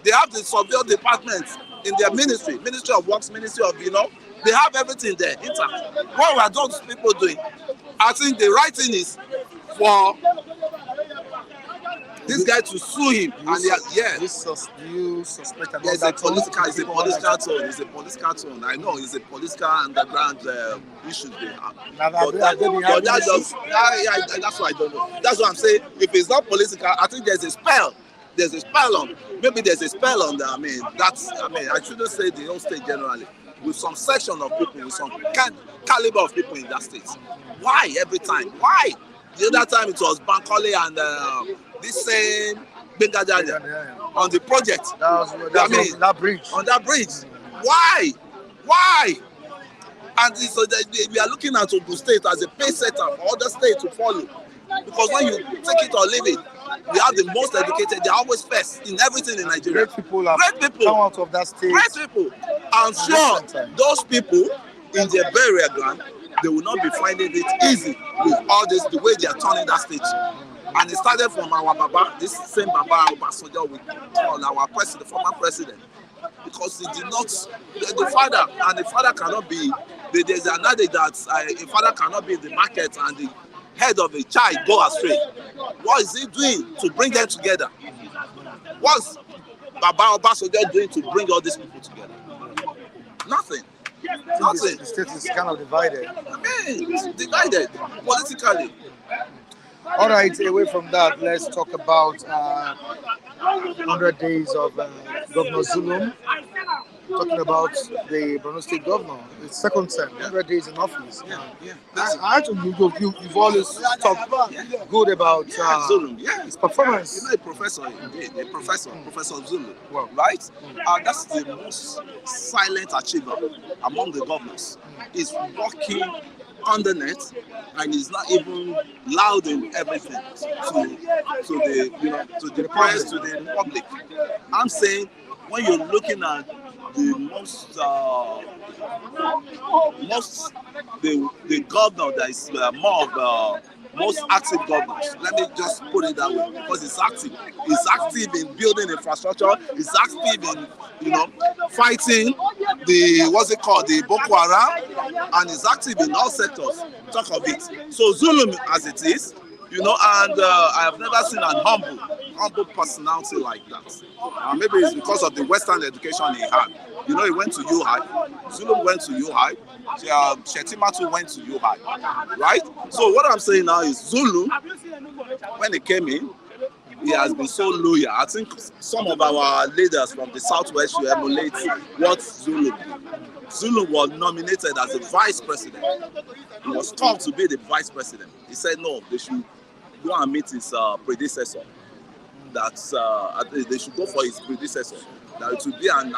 they have the surveyor department in their ministry of works, ministry of, they have everything there intact. What were those people doing? I think the right thing is for this guy to sue him, Do you suspect about it's a political tone. I know it's a political underground issue they have. That's what I don't know. That's what I'm saying. If it's not political, I think there's a spell. There's a spell on. Maybe there's a spell on that. I shouldn't say the whole state generally. With some section of people, with some caliber of people in that state. Why every time? Why? The other time it was Bankole and this same Bengajaja on the project. That bridge. On that bridge. Why? And so we are looking at Ogun State as a pace setter for other states to follow. Because when you take it or leave it, we have the most educated. They are always first in everything in Nigeria. Great people come out of that state. Great people. I'm sure those people in their burial ground, they will not be finding it easy with all this, the way they are turning that state. And it started from our Baba, this same Baba Obasanjo we call our president, former president, because he did not, the father cannot be, there's another that a father cannot be in the market and the head of a child go astray. What is he doing to bring them together? What's Baba Obasanjo doing to bring all these people together? Nothing. Nothing. The state is kind of divided. It's divided politically. All right, away from that, let's talk about 100 days of Governor Zulum. Talking about the Borno State governor, it's second term, 100 days in office. You've always talked good about Zulum, his performance. A professor, Professor Zulum, right? That's the most silent achiever among the governors. He's working underneath, and he's not even loud in everything to the press, to the public. I'm saying when you're looking at the the governor that is more of most active governors. Let me just put it that way, because it's active. It's active in building infrastructure. It's active in fighting the Boko Haram, and it's active in all sectors. Talk of it. So Zulum as it is, and I have never seen an humble personality like that. Maybe it's because of the Western education he had. He went to U-High. Zulum went to U-High. Shetima too went to U-High. Right? So what I'm saying now is Zulum, when he came in, he has been so loyal. I think some of our leaders from the Southwest should emulate what Zulum did. Zulum was nominated as the vice president. He was called to be the vice president. He said no, they should go and meet his predecessor. That they should go for his predecessor. That it would be an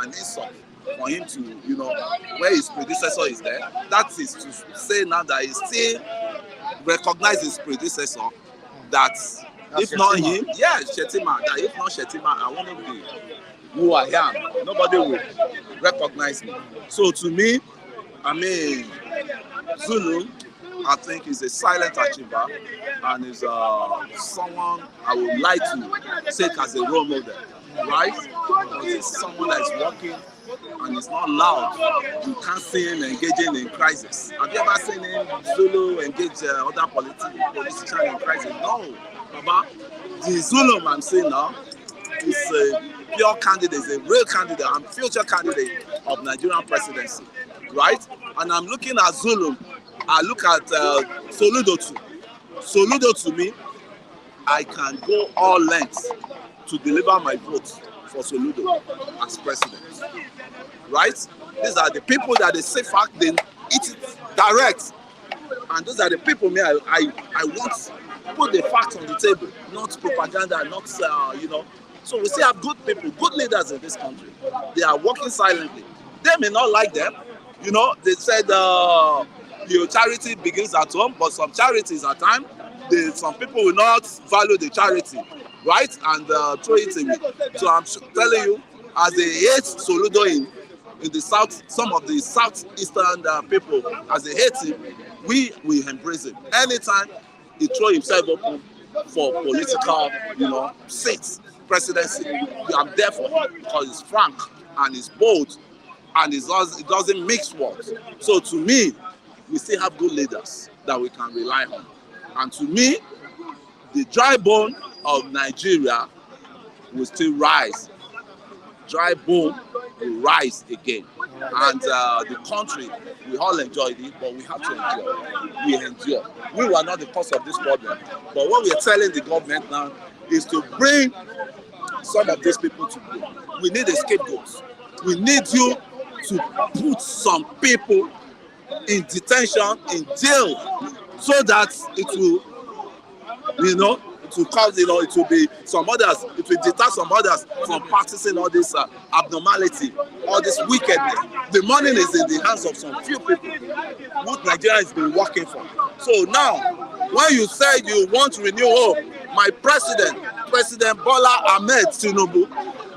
insult for him to, where his predecessor is there. That is to say now that he still recognizes his predecessor. That if not him, Shetima. That if not Shetima, I want to be who I am. Nobody will recognize me. So to me, Zulu, I think is a silent achiever and is someone I would like to take as a role model, right? Because it's someone that is working and is not loud. You can't see him engaging in crisis. Have you ever seen him Zulu engage other politicians in crisis? No, Baba. The Zulu I'm saying now is a pure candidate, a real candidate, and future candidate of Nigerian presidency, right? And I'm looking at Zulu. I look at Soludo too. Soludo to me, I can go all lengths to deliver my vote for Soludo as president, right? These are the people that they say fact, they eat it direct. And those are the people I want put the facts on the table, not propaganda, not So we still have good people, good leaders in this country. They are working silently. They may not like them. They said charity begins at home, but some charities at times, some people will not value the charity, right? And throw it away. So I'm telling you, as they hate Soludo in the south, some of the southeastern people, as they hate him, we will embrace him. Anytime he throw himself open for political, seats, presidency, I'm there for him because he's frank and he's bold and it doesn't mix words. So to me, we still have good leaders that we can rely on. And to me, the dry bone of Nigeria will still rise. Dry bone will rise again. And the country, we all enjoyed it, but we have to endure. We endure. We were not the cause of this problem. But what we are telling the government now is to bring some of these people to go. We need a scapegoat. We need you to put some people in detention, in jail, so that it will, it will cause, it will be some others, it will deter some others from practicing all this abnormality, all this wickedness. The money is in the hands of some few people who Nigeria has been working for. So now, when you said you want to renew hope, my President Bola Ahmed Tinubu,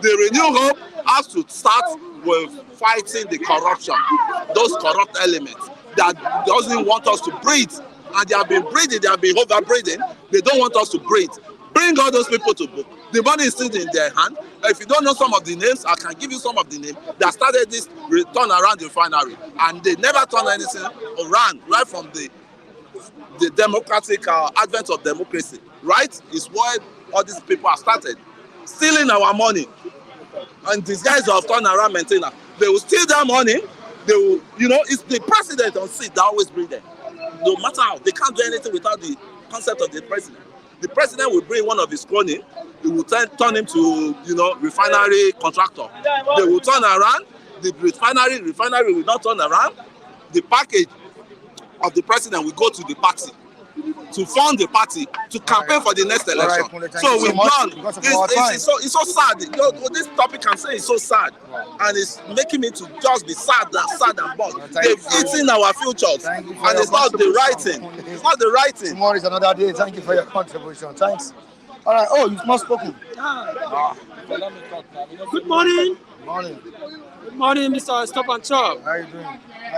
the renew hope has to start with fighting the corruption, those corrupt elements that doesn't want us to breathe. And they have been breathing, they have been over-breathing. They don't want us to breathe. Bring all those people to book. The money is still in their hand. If you don't know some of the names, I can give you some of the names that started this turnaround refinery. And they never turned anything around right from the democratic advent of democracy. Right? Is why all these people have started stealing our money. And these guys of turnaround maintenance, they will steal their money. They will, it's the president on seat that always bring them. No matter how, they can't do anything without the concept of the president. The president will bring one of his cronies, he will turn him to, refinery contractor. They will turn around, the refinery will not turn around. The package of the president will go to the party, to fund the party, to campaign for the next election. So we've done. It's so sad. This topic I'm saying is so sad, and it's making me to just be sad and bored. They've eaten our futures, and it's not the right thing. It's not the right thing. Tomorrow is another day. Thank you for your contribution. Thanks. All right. Oh, you've not spoken. Good morning. Morning. Good morning, Mr. Stop and Chop. How you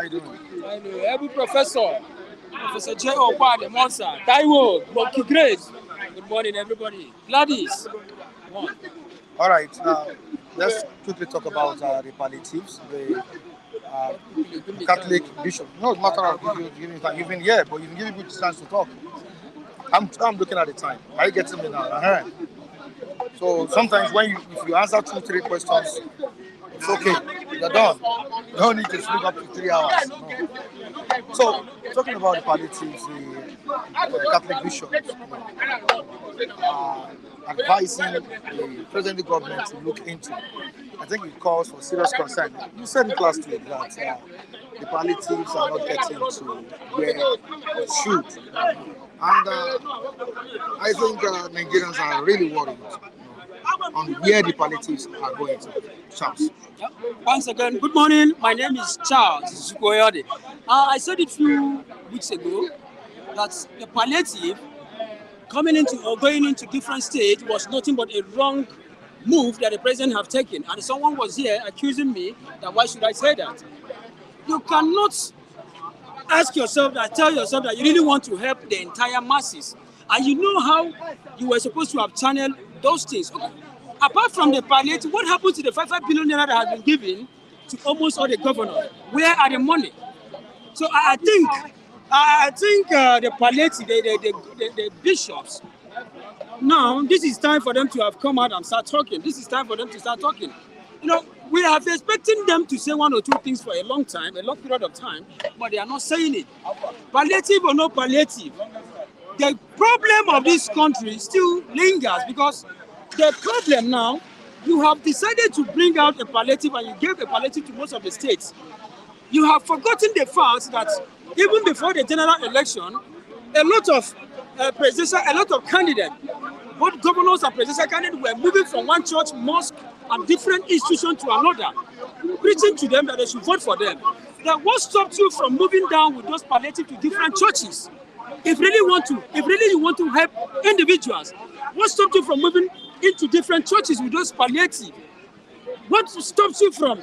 doing? I know every professor. Professor J. Opa, the monster. Taiwo, Monkey Grace. Good morning, everybody. Gladys. All right. Let's quickly talk about the palliatives. The Catholic bishop. No matter of you've been here, but you've given me a chance to talk. I'm looking at the time. Are you getting me now? So sometimes if you answer 2-3 questions, it's okay. You're done. You don't need to sleep up to 3 hours. No. So talking about the palliatives, the Catholic bishops advising the present government to look into. I think it calls for serious concern. You said it last week that the palliatives are not getting to where it should. And I think Nigerians are really worried on where the palliatives are going to. Charles. Once again, good morning. My name is Charles Zukoyode. I said it a few weeks ago that the palliative coming into or going into different states was nothing but a wrong move that the president have taken. And someone was here accusing me that why should I say that? You cannot ask yourself that, tell yourself that you really want to help the entire masses. And you know how you were supposed to have channeled those things. Okay. Apart from the palliative, what happened to the 5 billion naira that has been given to almost all the governors? Where are the money? So I think the palliative, the bishops now this is time for them to have come out and start talking. This is time for them to start talking. You know, we have expecting them to say one or two things for a long time, a long period of time, but they are not saying it. Palliative or no palliative, the problem of this country still lingers because the problem now, you have decided to bring out a palliative and you gave a palliative to most of the states. You have forgotten the fact that even before the general election, a lot of candidates, both governors and presidential candidates, were moving from one church, mosque, and different institution to another, preaching to them that they should vote for them. Then what stopped you from moving down with those palliative to different churches? If really you want to help individuals, what stopped you from moving into different churches with those palliative? What stops you from,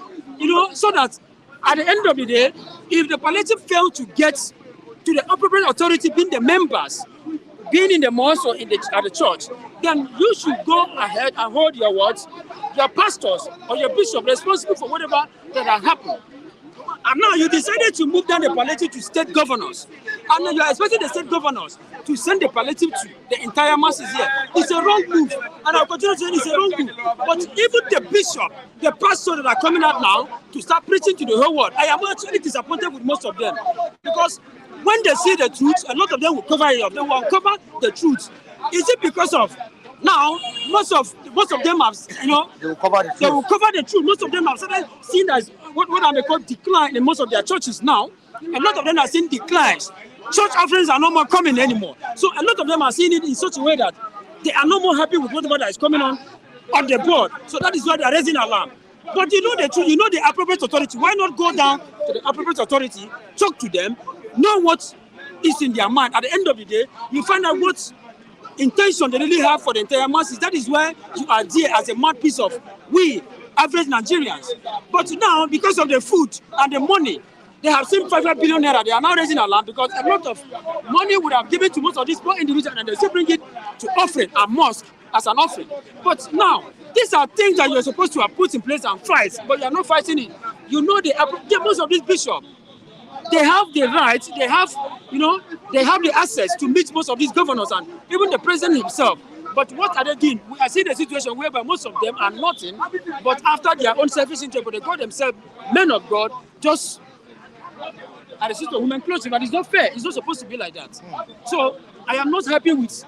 so that at the end of the day, if the palliative fail to get to the appropriate authority, being the members, being in the mosque or at the church, then you should go ahead and hold your words, your pastors or your bishop responsible for whatever that has happened. And now you decided to move down the palliative to state governors. And now you are expecting the state governors to send the palliative to the entire masses here. It's a wrong move. And I'll continue saying it's a wrong move. But even the bishop, the pastors that are coming out now to start preaching to the whole world, I am actually disappointed with most of them. Because when they see the truth, a lot of them will cover it. They will uncover the truth. Is it because of now most of them have they will cover the truth. Most of them have started seeing as what I may call decline in most of their churches now. A lot of them are seeing declines. Church offerings are no more coming anymore. So a lot of them are seeing it in such a way that they are no more happy with whatever that is coming on the board. So that is why they are raising alarm. But you know the truth, you know the appropriate authority. Why not go down to the appropriate authority, talk to them, know what is in their mind? At the end of the day, you find out what intention they really have for the entire masses. That is why you are there as a mouthpiece of we average Nigerians. But now, because of the food and the money, they have seen 5 billion naira. They are now raising alarm because a lot of money would have given to most of these poor individuals, and they still bring it to offering a mosque as an offering. But now, these are things that you're supposed to have put in place and fight, but you're not fighting it. You know most of these bishops, they have the right, they have the access to meet most of these governors and even the president himself. But what are they doing? We are seeing a situation whereby most of them are nothing, but after their own selfish interest, but they call themselves men of God, just at the sister of women clothing. But it's not fair. It's not supposed to be like that. So I am not happy with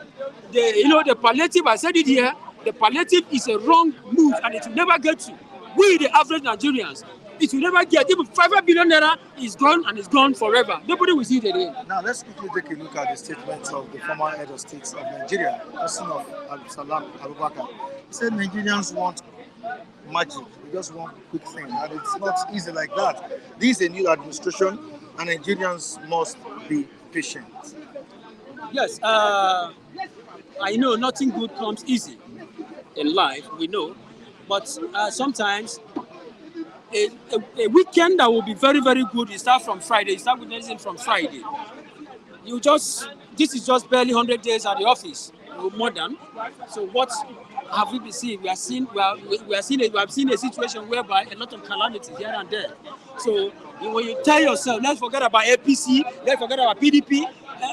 the palliative. I said it here. The palliative is a wrong move, and it will never get to we, the average Nigerians. It will never get. Even 5 billion naira is gone and is gone forever. Nobody will see it again. Now let's quickly take a look at the statements of the former head of state of Nigeria, person of Salam Abubakar. He said Nigerians want magic. They just want quick thing, and it's not easy like that. This is a new administration, and Nigerians must be patient. Yes, I know nothing good comes easy in life. We know, but sometimes. A weekend that will be very, very good. You start from Friday. You start witnessing from Friday. This is just barely 100 days at the office, more than. So what have we been seeing? We have seen a situation whereby a lot of calamities here and there. So when you tell yourself, let's forget about APC, let's forget about PDP,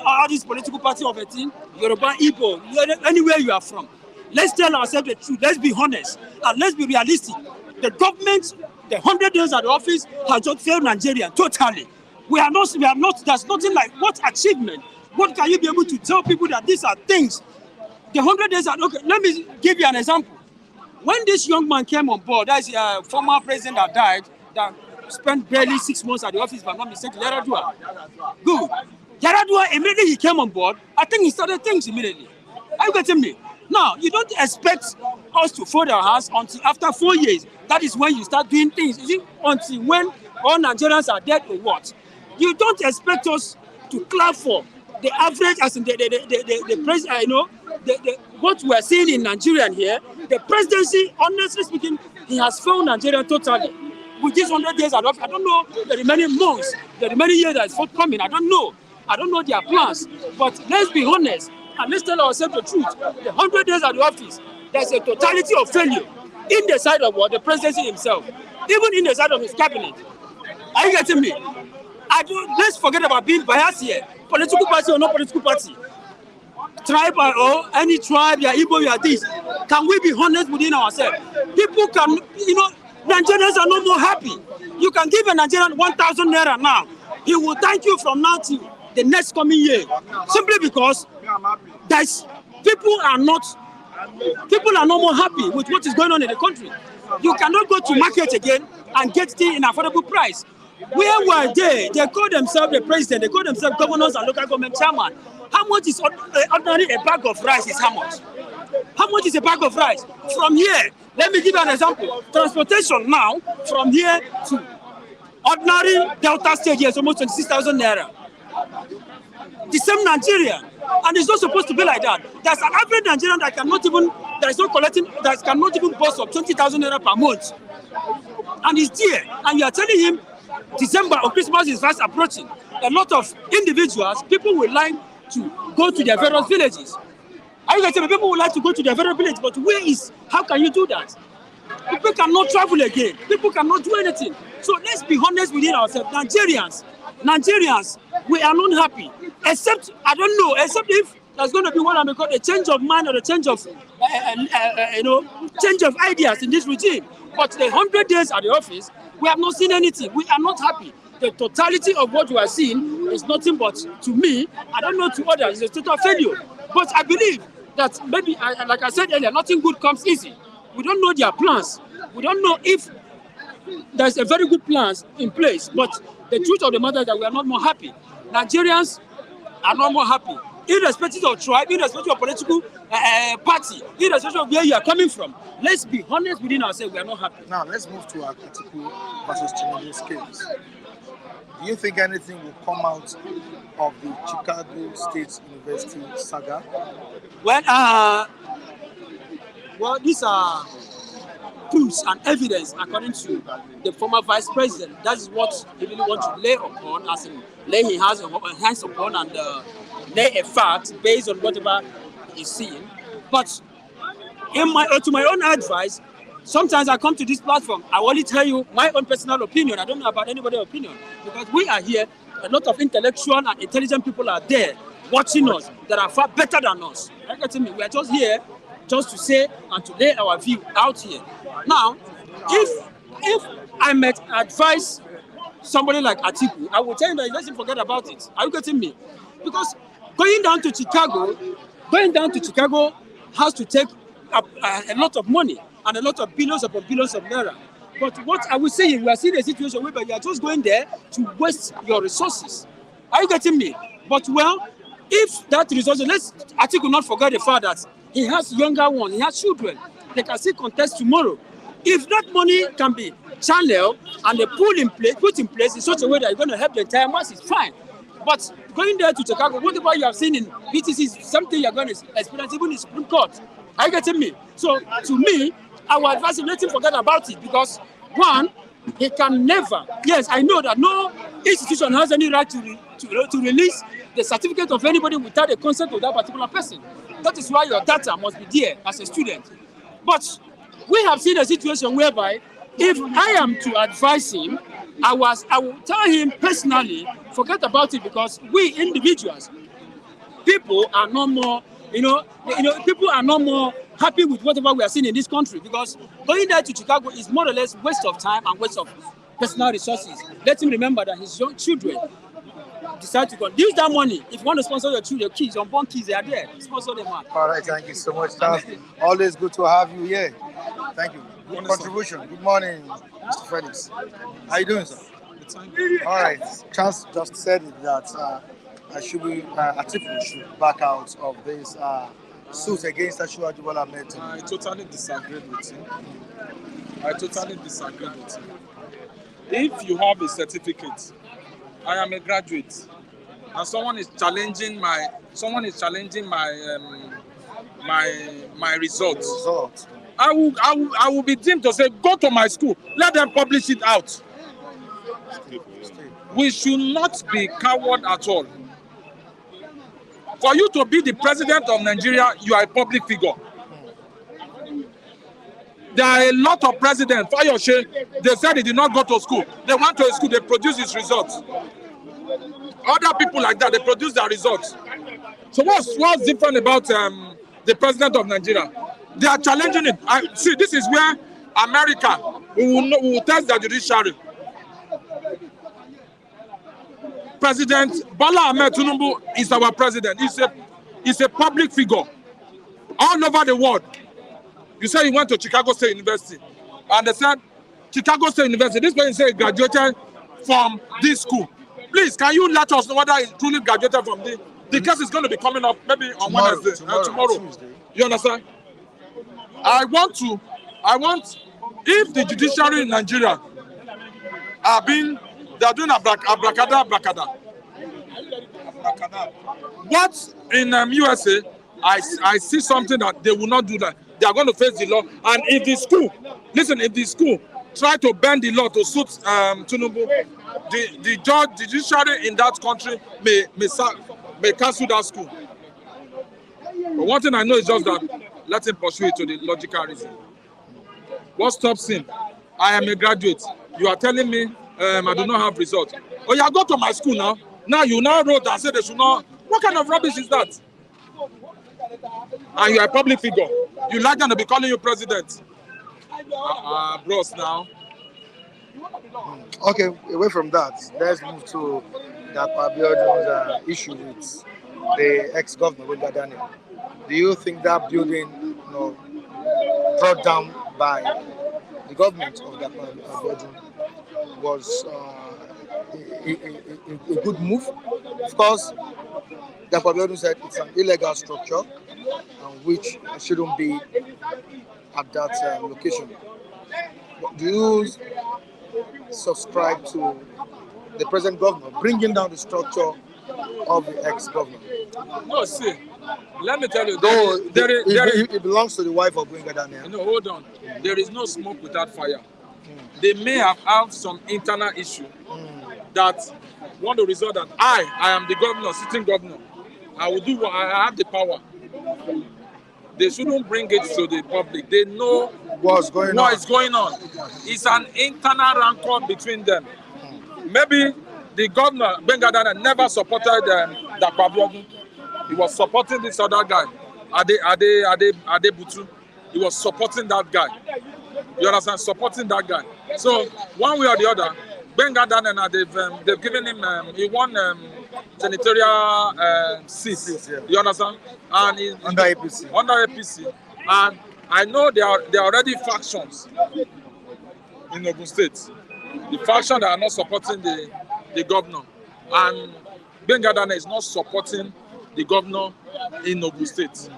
all these political parties of a thing, Yoruba, Igbo, anywhere you are from. Let's tell ourselves the truth. Let's be honest and let's be realistic. The government, the 100 days at the office has just failed Nigeria totally. We are not, there's nothing like what achievement. What can you be able to tell people that these are things? The 100 days okay, let me give you an example. When this young man came on board, that's a former president that died, that spent barely 6 months at the office, if I'm not mistaken, Yaradua. Good. Yaradua, immediately he came on board, I think he started things immediately. Are you getting me? Now, you don't expect us to fold our hands until after 4 years. That is when you start doing things. Is it until when all Nigerians are dead or what? You don't expect us to clap for the average, as in the president. What we are seeing in Nigeria here, the presidency, honestly speaking, he has failed Nigeria totally. With these 100 days, I don't know the remaining months, the remaining years that is forthcoming. I don't know their plans. But let's be honest and let's tell ourselves the truth. The 100 days at the office, there's a totality of failure in the side of the presidency himself, even in the side of his cabinet. Are you getting me? Let's forget about being biased here. Political party or no political party. tribe or any tribe, you are Igbo, you are this. Can we be honest within ourselves? People can, Nigerians are no more happy. You can give a Nigerian 1,000 naira now. He will thank you from now to the next coming year. Simply because people are no more happy with what is going on in the country. You cannot go to market again and get things in affordable price. Where were they? They call themselves the president, they call themselves governors and local government chairman. How much is ordinary a bag of rice is how much? How much is a bag of rice? From here, let me give you an example. Transportation now, from here to ordinary Delta State here is almost 26,000 naira. The same Nigeria. And it's not supposed to be like that. There's an average Nigerian that cannot even boast of 20,000 naira per month. And he's there. And you are telling him December or Christmas is fast approaching. A lot of individuals, people will like to go to their various villages. Are you getting me? People would like to go to their various villages, but how can you do that? People cannot travel again. People cannot do anything. So let's be honest within ourselves. Nigerians, we are not happy. Except if there's going to be what I call a change of mind or a change of, change of ideas in this regime. But the 100 days at the office, we have not seen anything. We are not happy. The totality of what you are seeing is nothing but, to me, I don't know to others, it's a total failure. But I believe that maybe, like I said earlier, nothing good comes easy. We don't know their plans. We don't know if there's a very good plans in place. But the truth of the matter is that we are not more happy. Nigerians are not more happy. Irrespective of tribe, irrespective of political party, irrespective of where you are coming from. Let's be honest within ourselves, we are not happy. Now, let's move to our Atiku versus Tinubu's case. Do you think anything will come out of the Chicago State University saga? Well, these are proofs and evidence according to the former vice president. That is what he really wants to lay upon, as in lay his hands upon and lay a fact based on whatever he's seeing. But to my own advice, sometimes I come to this platform, I only tell you my own personal opinion. I don't know about anybody's opinion. Because we are here, a lot of intellectual and intelligent people are there watching us that are far better than us. Are you getting me? We are just here just to say and to lay our view out here. Now, if I might advise somebody like Atiku, I will tell him that he doesn't forget about it. Are you getting me? Because going down to Chicago has to take a lot of money and a lot of billions upon billions of naira. But what I will say is we are seeing a situation where you are just going there to waste your resources. Are you getting me? But if that resources, let's Atiku not forget the fact that he has younger ones, he has children. They can still contest tomorrow. If that money can be channeled and they put in place in such a way that it's going to help the entire mass, it's fine. But going there to Chicago, whatever you have seen in BTC is something you're going to experience even in Supreme Court. Are you getting me? So to me, I would advise him, let him forget about it, because one, he can never. Yes, I know that no institution has any right to release the certificate of anybody without the consent of that particular person. That is why your data must be there as a student. But we have seen a situation whereby if I am to advise him, I will tell him personally, forget about it, because we individuals, people are no more, people are no more happy with whatever we are seeing in this country, because going there to Chicago is more or less waste of time and waste of personal resources. Let him remember that his young children decide to use that money. If you want to sponsor your children, kids, unborn kids, they are there. Sponsor them. All right, thank you so much, Charles. Always good to have you here. Thank you. Good contribution. Good morning, Mr. Felix. How you doing, sir? All right. Charles just said that Atiku should back out of this suit against Ashwaju Bola Ahmed. I totally disagree with him. If you have a certificate, I am a graduate, and someone is challenging my results. I will be deemed to say, go to my school, let them publish it out. We should not be coward at all. For you to be the president of Nigeria, you are a public figure. There are a lot of presidents. Fayose, they said he did not go to school. They went to a school, they produced his results. Other people like that, they produce their results. So what's different about the president of Nigeria? They are challenging it. See, this is where America we will test the judiciary. President Bola Ahmed Tinubu is our president. He's a public figure all over the world. You say he went to Chicago State University, and they said Chicago State University. This person say he graduated from this school. Please, can you let us know whether he truly graduated from the? The case is going to be coming up maybe on Wednesday, tomorrow. You understand? I want, if the judiciary in Nigeria they are doing abracadabra. What in USA, I see something that they will not do that. They are going to face the law. And if the school try to bend the law to suit Tinubu, the judiciary in that country may cancel that school. But one thing I know is just that let him pursue it to the logical reason. What stops him? I am a graduate. You are telling me I do not have results. Oh, you go to my school now. Now you wrote and said they should not. What kind of rubbish is that? And you are a public figure. You like them to be calling you president. Bros now. Okay, away from that, let's move to that Abiodun's issue with the ex-governor, Wenga Daniel. Do you think that building, brought down by the government of that Abiodun was a good move? Of course, the Abiodun said it's an illegal structure, which shouldn't be at that location. But do you subscribe to the present governor bringing down the structure of the ex-governor? No, see, let me tell you, it belongs to the wife of Wenga Daniel. No, hold on. There is no smoke without fire. They may have had some internal issue that want to result that I am the governor, sitting governor. I will do what I have the power. They shouldn't bring it to the public. They know what's going on. It's an internal rancor between them. Maybe the governor, Wenga Daniel, never supported Abiodun. He was supporting this other guy, Ade Butu. He was supporting that guy. You understand? Supporting that guy. So one way or the other, Wenga Daniel, they've given him. He won senatorial seats. Yeah. You understand? And under APC. Under APC, and I know there are already factions in Ogun State. The faction that are not supporting the governor, and Wenga Daniel is not supporting the governor in Ogun State.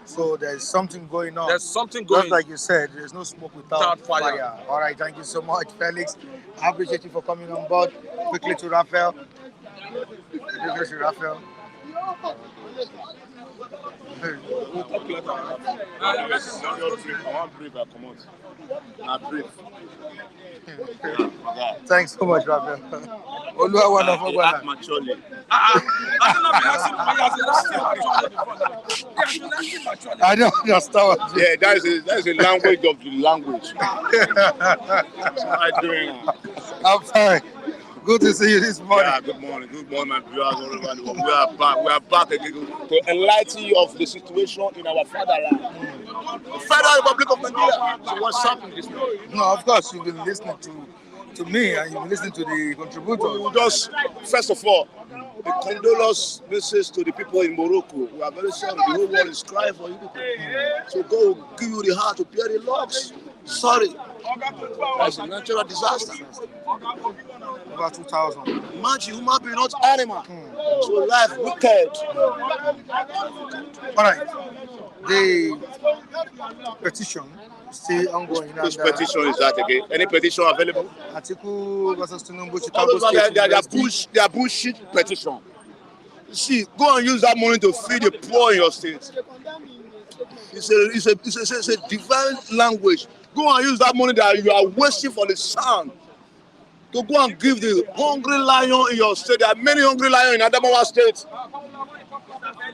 So there's something going on. There's something going on. Just like you said, there's no smoke without fire. All right, thank you so much, Felix. I appreciate you for coming on board. Quickly to Raphael. Thanks so much, Raphael. I don't understand. Yeah, that's a language of the language. I'm fine. Good to see you this morning. Yeah, good morning. Good morning, my viewers all over the world. We are back again to enlighten you of the situation in our fatherland, the Federal Republic of Nigeria. So what's happening this morning? No, of course, you've been listening to me and you've been listening to the contributors. We just, first of all, the condolence message to the people in Morocco. We are very sorry. The whole world is crying for you people. So God will give you the heart to bear the loss. Sorry. That's a natural disaster. Over 2,000. Imagine human being, not animal. So life wicked. All right. The petition still ongoing. Which petition is that again? Any petition available? Atiku versus Tinubu, Chicago State They are bullshit petition. You see, go and use that money to feed the poor in your state. It's a divine language. Go and use that money that you are wasting for the sun to go and give the hungry lion in your state. There are many hungry lions in Adamawa State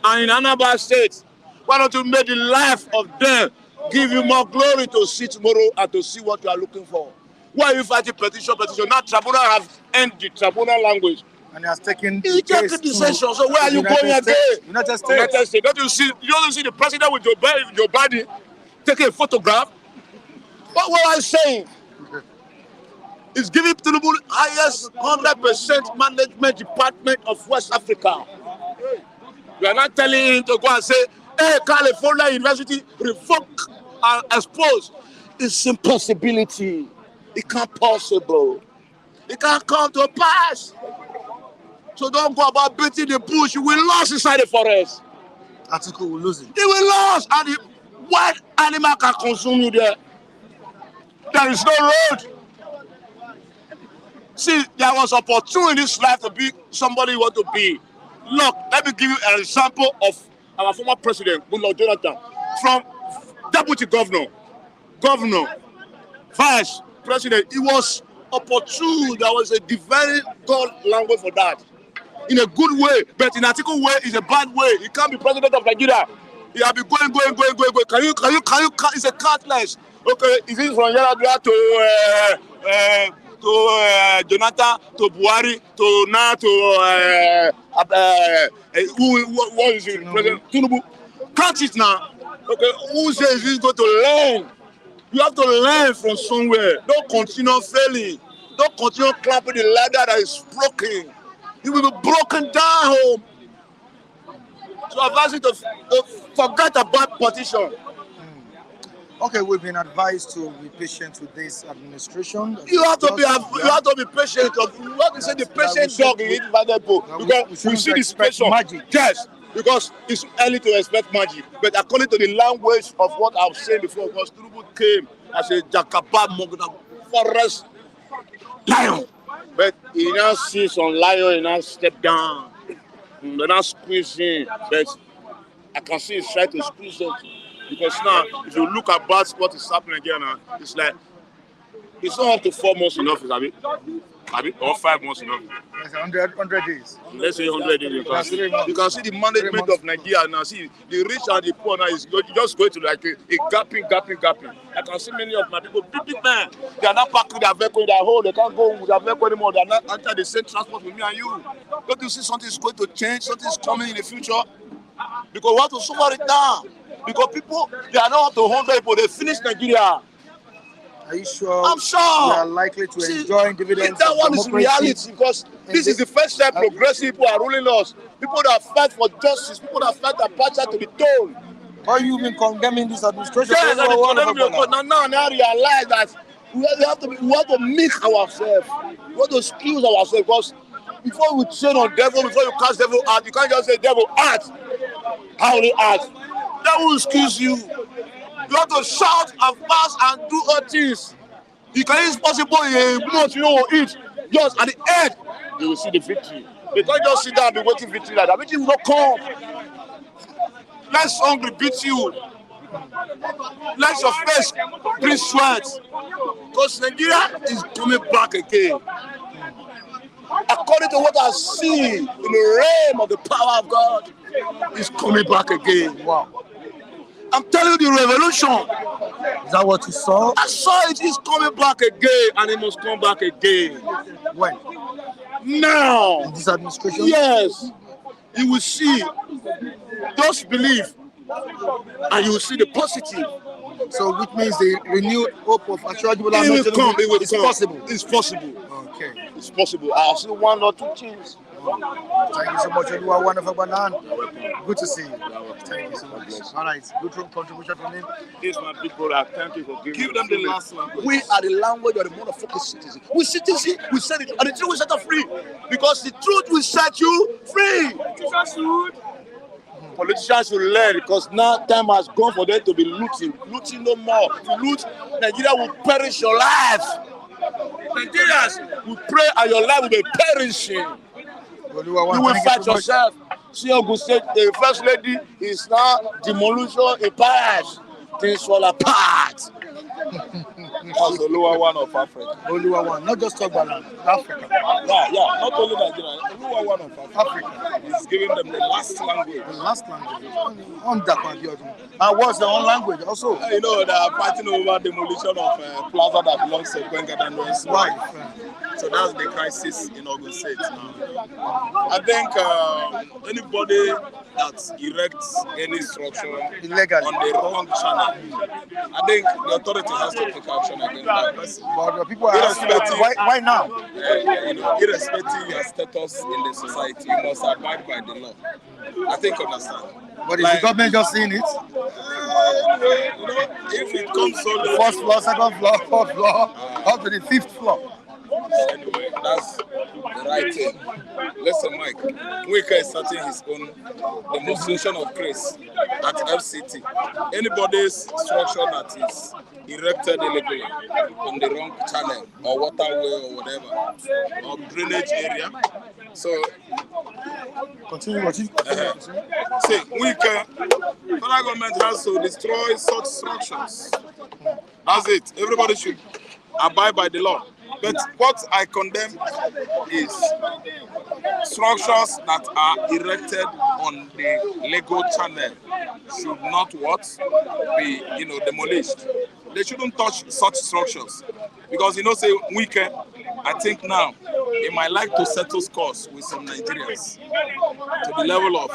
and in Anambra State. Why don't you make the life of them give you more glory to see tomorrow and to see what you are looking for? Why are you fighting petition? Now tribunal have ended the tribunal language. And he has taken He took the decision. So where are you going again? United States. United States. You don't see the president with Joe Biden taking a photograph? What was I saying? It's giving Tinubu highest 100% management department of West Africa. You are not telling him to go and say, hey, California University, revoke and expose. It's impossibility. It can't possible. It can't come to pass. So don't go about beating the bush. You will lose inside the forest. Atiku will lose it. He will lose. And the wild animal can consume you there. There is no road. See, there was opportunity in this life to be somebody you want to be. Look, let me give you an example of our former president, Goodluck Jonathan, from deputy governor, vice president. It was opportune. There was a divine God language for that. In a good way, but in Atiku way is a bad way. He can't be president of Nigeria. He have been going. Can you? It's a countless. Okay, is it from Yaradua to Jonathan, to Buhari, to now to what is it? President Tinubu. Count it now. Okay, who says he's going to learn? You have to learn from somewhere. Don't continue failing. Don't continue clapping the ladder that is broken. You will be broken down. So I advise you to forget about partition. Okay, we've been advised to be patient with this administration. You have to be patient. What is the patient dog in Vadepo? Because we see this patient magic. Yes, because it's early to expect magic. But according to the language of what I've said before, because Tinubu came as a Jakapa Mogna forest lion. But he now sees some lion, he now step down. They're not squeezing. But I can see he's trying to squeeze it. Because now, if you look at what is happening again now, it's like, it's not up to 4 months in office, or 5 months in office. It's 100 days. Let's say 100 days. You can see the management of Nigeria now. See, the rich and the poor now is just going to like a gapping. I can see many of my people, big men, they are not parking their vehicle in their home. They can't go with their vehicle anymore. They are not enter the same transport with me and you. Don't you see something is going to change? Something is coming in the future? Because we have to suffer it now. Because people, they are not up to 100 people. They finish Nigeria. Are you sure? I'm sure. We are likely to enjoy dividends. That one is reality because this is the first time progressive people are ruling us. People that fight for justice, people that fight apartheid to be told. Why you been condemning this administration? Yes, now I realize that we have to make ourselves. We have to excuse ourselves because before we train on devil, before you cast devil out, you can't just say devil out. How will he act? That will excuse you. You have to shout and fast and do all things. You can, it's possible in a month you will eat. Just at the end, you will see the victory. You can't just sit down and be waiting victory like that. Victory will not come. Let hungry beat you. Let your face breathe sweat. Because Nigeria is coming back again. According to what I see in the realm of the power of God, it's coming back again. Wow. I'm telling you the revolution. Is that what you saw? I saw it is coming back again and it must come back again. When? Now. In this administration? Yes. You will see. Just believe. And you will see the positive. So which means the renewed hope of achievable it will come. It's possible. It's possible. Okay. It's possible. I'll see 1 or 2 things. Thank you so much. You are wonderful, Banan. Good to see you. Thank you so much. All right. Good contribution from him. This is my big brother. Thank you for giving Give them the last one. We are the language of the motherfucking citizen. We citizen, we said it, and the truth will set us free. Because the truth will set you free. Politicians should learn because now time has gone for them to be looting. Looting no more. If you loot, Nigeria will perish your life. Nigerians will pray and your life will be perishing. You will fight yourself. See how good state the first lady is now demolition in Paris. Things fall apart. That's the lower one of Africa. Oluwa one, not just Togbaland, Africa. Yeah, not only Nigeria, the lower one of Africa. He's giving them the last language. The last language. On that one, and what's their own language also? You know, they are fighting over demolition of plaza that belongs to Gwengadanwe's wife. So that's the crisis in Ogun State now. I think anybody that erects any structure illegally on the wrong channel, I think the authority has to take action against that person. But people are asking, why now? You know, irrespective of your status in the society, you must abide by the law. I think understand. But is the government just seeing it? You know, if it comes solely first floor, second floor, fourth floor, up to the fifth floor. Anyway, that's the right thing. Listen, Mike, Wika is starting his own demonstration of grace at FCT. Anybody's structure that is erected illegally on the wrong channel or waterway or whatever, or drainage area. So, continue. See, Wika, federal government has to destroy such structures. That's it. Everybody should abide by the law. But what I condemn is structures that are erected on the legal channel should not be demolished. They shouldn't touch such structures because say Wike, I think now he might like to settle scores with some Nigerians to the level of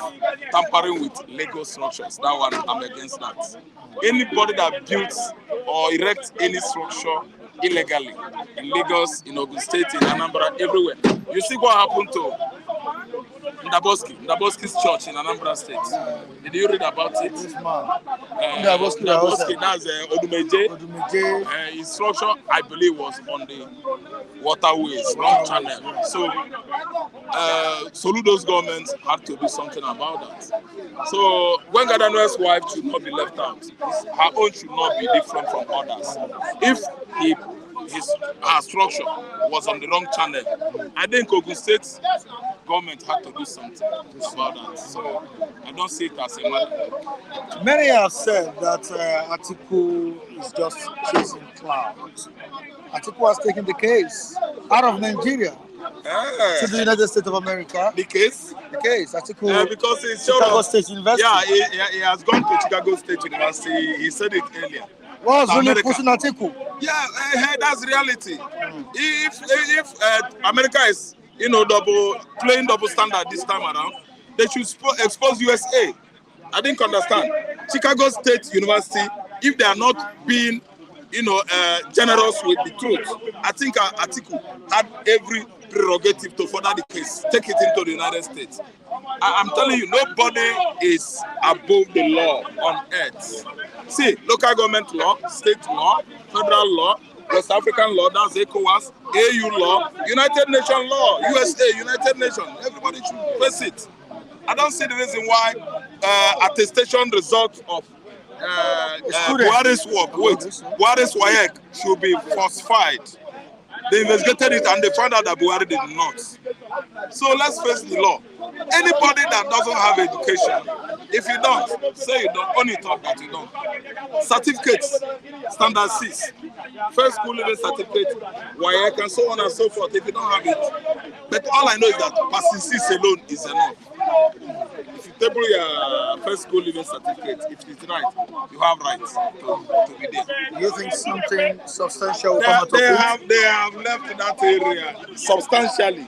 tampering with legal structures. That one, I'm against that. Anybody that builds or erects any structure illegally in Lagos, in Ogun State, in Anambra, everywhere. You see what happened to Ndaboski's church in Anambra State. Did you read about it? Ndaboski, that's Odumeje. His structure, I believe, was on the waterways, wrong channel. So, Soludo's government had to do something about that. So, when Gadanue's wife should not be left out, her own should not be different from others. If her structure was on the wrong channel, I think Ogun State government had to do something about that. So I don't see it as a matter. Many have said that Atiku is just chasing clouds. Atiku has taken the case out of Nigeria to the United States of America. The case? The case. Atiku, because it's Chicago State University. Yeah, he has gone to Chicago State University. He said it earlier. What was really pushing Atiku? Yeah, that's reality. If America is playing double standard this time around, they should expose USA. I didn't understand. Chicago State University, if they are not being generous with the truth, I think Atiku had every prerogative to further the case, take it into the United States. I'm telling you, nobody is above the law on earth. See, local government law, state law, federal law, West African law, that's ECOWAS, AU law, United Nations law, USA, United Nations. Everybody should face it. I don't see the reason why attestation result of Buhari's work, Buhari's WAEC should be falsified. They investigated it and they found out that Buhari did not. So let's face the law. Anybody that doesn't have education, if you don't, say you don't, own it up that you don't. Certificates, standard 6, first school level certificate, WAEC and so on and so forth, if you don't have it. But all I know is that passing 6 alone is enough. If you table your first school living certificate, if it's right, you have rights to be there. Do you think something substantial will come out of it? They have left that area substantially.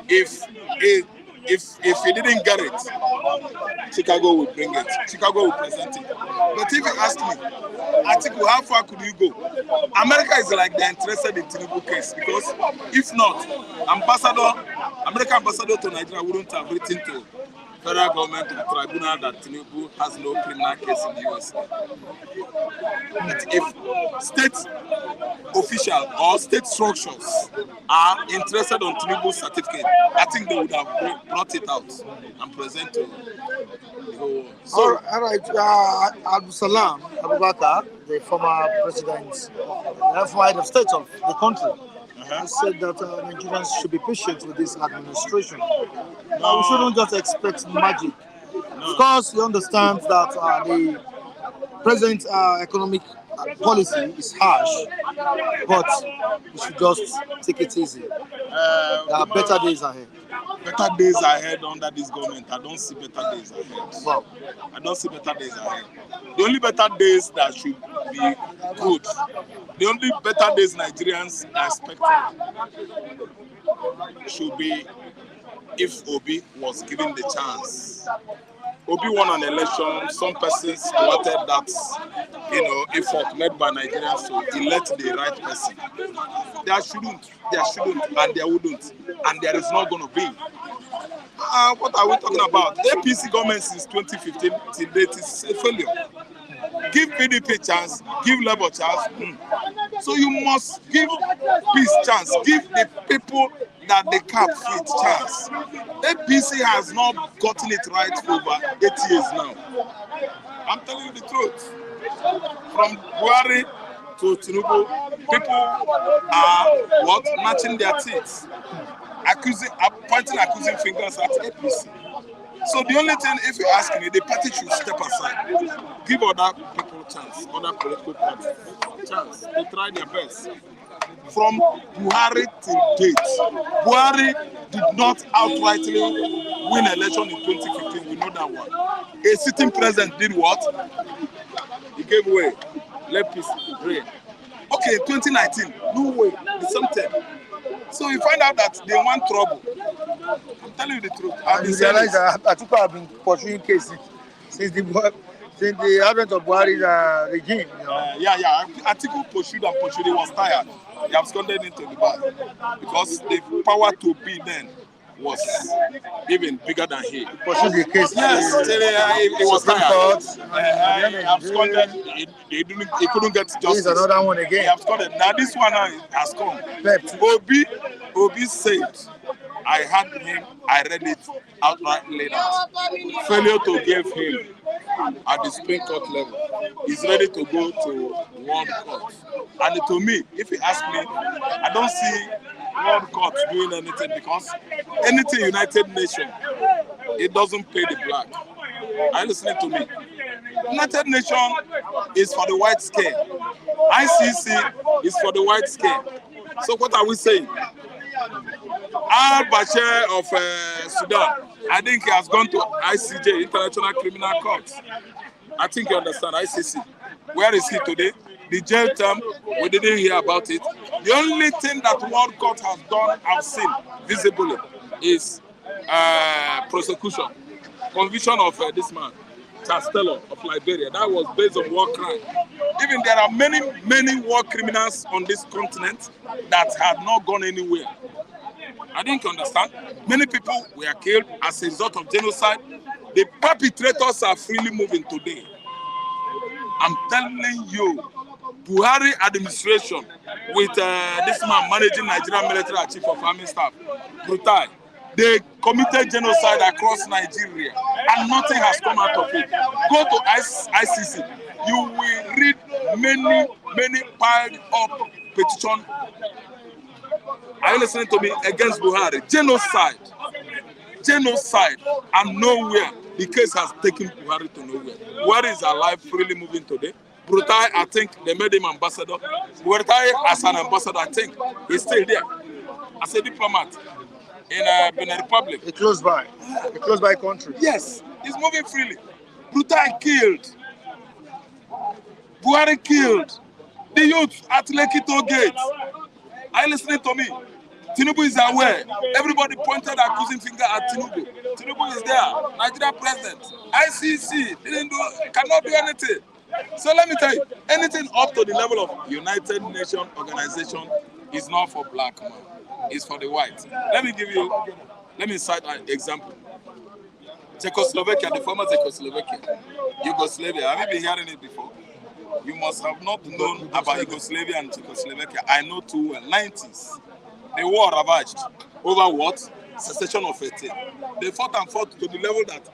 If he didn't get it, Chicago will bring it. Chicago will present it. But if you ask me, Atiku, how far could you go? America is like they're interested in Tinubu case because if not, American ambassador to Nigeria wouldn't have written to federal government and tribunal that Tinubu has no criminal case in the US. But if state official or state structures are interested on Tinubu's certificate, I think they would have brought it out and present to the So, all right, Abdul Salam Abubakar, the former president, the former head of state of the country, has said that Nigerians should be patient with this administration. We shouldn't just expect magic. Of course, you understand that the present economic policy is harsh, but we should just take it easy. There are better days ahead. Better days ahead under this government. I don't see better days ahead. Wow. I don't see better days ahead. The only better days that should be good, the only better days Nigerians are expecting should be if Obi was given the chance. Obi won an election. Some persons wanted that, effort led by Nigerians to elect the right person. There shouldn't, and there wouldn't, and there is not going to be. What are we talking about? APC government since 2015 till date is a failure. Give PDP a chance, give Labour chance. So you must give peace chance, give the people that the cap fit chance. APC has not gotten it right for over 8 years now. I'm telling you the truth. From Buhari to Tinubu, people are matching their teeth, pointing accusing fingers at APC. So the only thing, if you ask me, the party should step aside, give other people chance, other political parties chance. They try their best. From Buhari till date, Buhari did not outrightly win election in 2015. We know that one. A sitting president did what? He gave way. Let peace reign. Okay, 2019, no way. The same thing. So you find out that they want trouble. I'm telling you the truth. And you realize that Atiku have been pursuing cases since the advent of Buhari's regime. Yeah. Atiku pursued. He was tired. He absconded into the bar because the power to be then was even bigger than he. Pursued the case. Yes, he was tired. He absconded. He couldn't get justice. This is another one again. He absconded. Now this one has come. Obi said, I had him, I read it outright later. Failure to give him at the Supreme Court level. He's ready to go to World Court. And to me, if you ask me, I don't see World Court doing anything because anything United Nations, it doesn't pay the black. Are you listening to me? United Nations is for the white skin. ICC is for the white skin. So what are we saying? Al-Bashir of Sudan, I think he has gone to ICJ, International Criminal Court. I think you understand, ICC. Where is he today? The jail term, we didn't hear about it. The only thing that World Court has done, I've seen visibly, is prosecution, conviction of this man, Castello of Liberia. That was based on war crime. Even there are many war criminals on this continent that have not gone anywhere. I didn't understand. Many people were killed as a result of genocide. The perpetrators are freely moving today. I'm telling you, Buhari administration with this man managing Nigerian military chief of army staff, brutal. They committed genocide across Nigeria and nothing has come out of it. Go to ICC. You will read many piled up petitions. Are you listening to me? Against Buhari. Genocide, and nowhere. The case has taken Buhari to nowhere. Buhari is alive, freely moving today. Brutai, I think they made him ambassador. Brutai, as an ambassador, I think he's still there. As a diplomat in Benin Republic. A close by country. Yes, he's moving freely. Brutai killed. Buhari killed the youth at Lekito Gate. Are you listening to me? Tinubu is aware. Everybody pointed accusing finger at Tinubu. Tinubu is there. Nigeria president. ICC cannot do anything. So let me tell you, anything up to the level of United Nations organization is not for black man. It's for the white. Let me cite an example. Czechoslovakia, the former Czechoslovakia, Yugoslavia. Have you been hearing it before? You must have not known about Yugoslavia and Czechoslovakia. I know too well. 90s. The war ravaged over what? Secession of a thing. They fought to the level that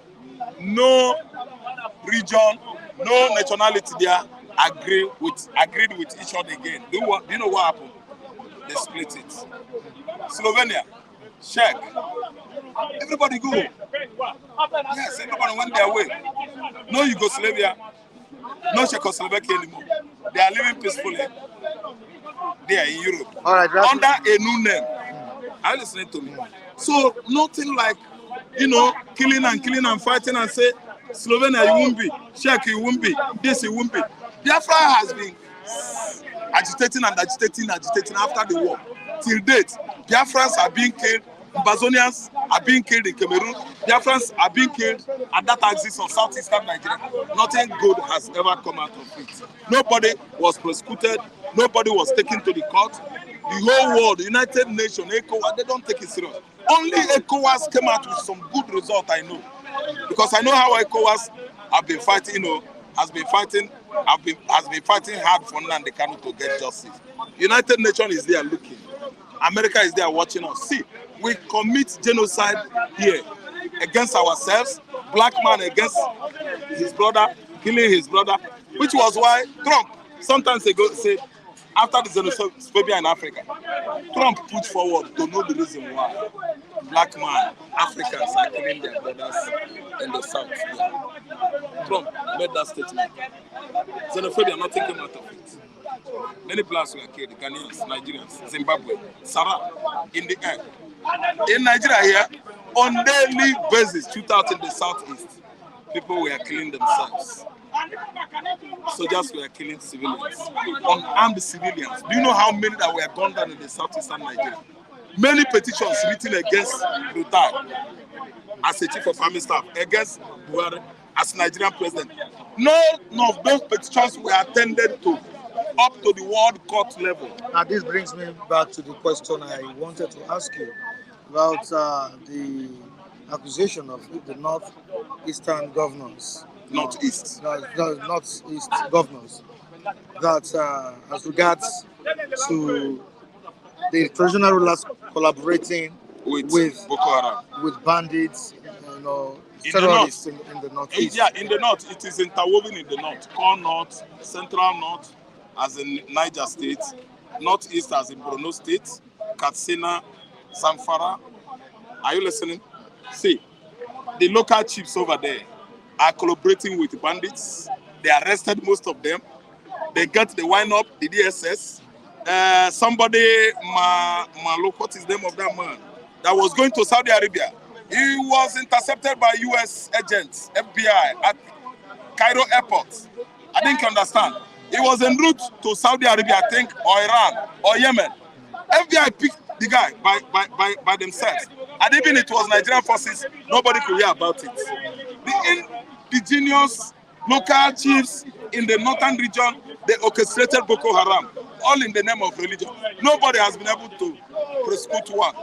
no region, no nationality there agreed with each other again. Do you know what happened? They split it. Slovenia, Czech, everybody go. Yes, everybody went their way. No Yugoslavia, no Czechoslovakia anymore. They are living peacefully there in Europe. All right, under a new name. Are you listening to me? So nothing like, killing and fighting and say, Slovenia, you won't be. Czech, you won't be. This, you won't be. Biafra has been agitating after the war. Till date, Biafrans are being killed. Ambazonians are being killed in Cameroon. Biafrans are being killed at that axis of southeastern Nigeria. Nothing good has ever come out of it. Nobody was prosecuted. Nobody was taken to the court. The whole world, the United Nations, ECOWAS, they don't take it serious. Only ECOWAS came out with some good result, I know. Because I know how ECOWAS have been fighting, has been fighting hard for Nnamdi Kanu to get justice. United Nations is there looking. America is there watching us. See, we commit genocide here against ourselves, black man against his brother, killing his brother, which was why Trump sometimes ago said, after the xenophobia in Africa, Trump put forward to know the reason why black man, Africans are killing their brothers in the South. Yeah. Trump made that statement. Xenophobia, nothing came out of it. Many blacks were killed, Ghanaians, Nigerians, Zimbabwe, Sarah, in the air. In Nigeria here, on daily basis, shootout in the southeast, people were killing themselves. Soldiers were killing civilians, unarmed civilians. Do you know how many that were gunned down in the southeastern Nigeria? Many petitions written against Rutai as a chief of army staff, against Buhari as Nigerian president. None of those petitions were attended to up to the world court level. Now this brings me back to the question I wanted to ask you about the accusation of the northeastern governors. Northeast governors that as regards to the traditional rulers collaborating with Boko Haram, with bandits, terrorists in the northeast. Yeah, in the north, it is interwoven in the north. Core north, central north, as in Niger State, northeast as in Borno State, Katsina, Zamfara. Are you listening? See, the local chiefs over there are collaborating with bandits. They arrested most of them. They got the wind up, the DSS. Somebody, Malok, what is the name of that man? That was going to Saudi Arabia. He was intercepted by US agents, FBI, at Cairo airport. I didn't understand. He was en route to Saudi Arabia, I think, or Iran, or Yemen. FBI picked the guy by themselves. And even it was Nigerian forces, nobody could hear about it. The indigenous local chiefs in the northern region, they orchestrated Boko Haram, all in the name of religion. Nobody has been able to prosecute one.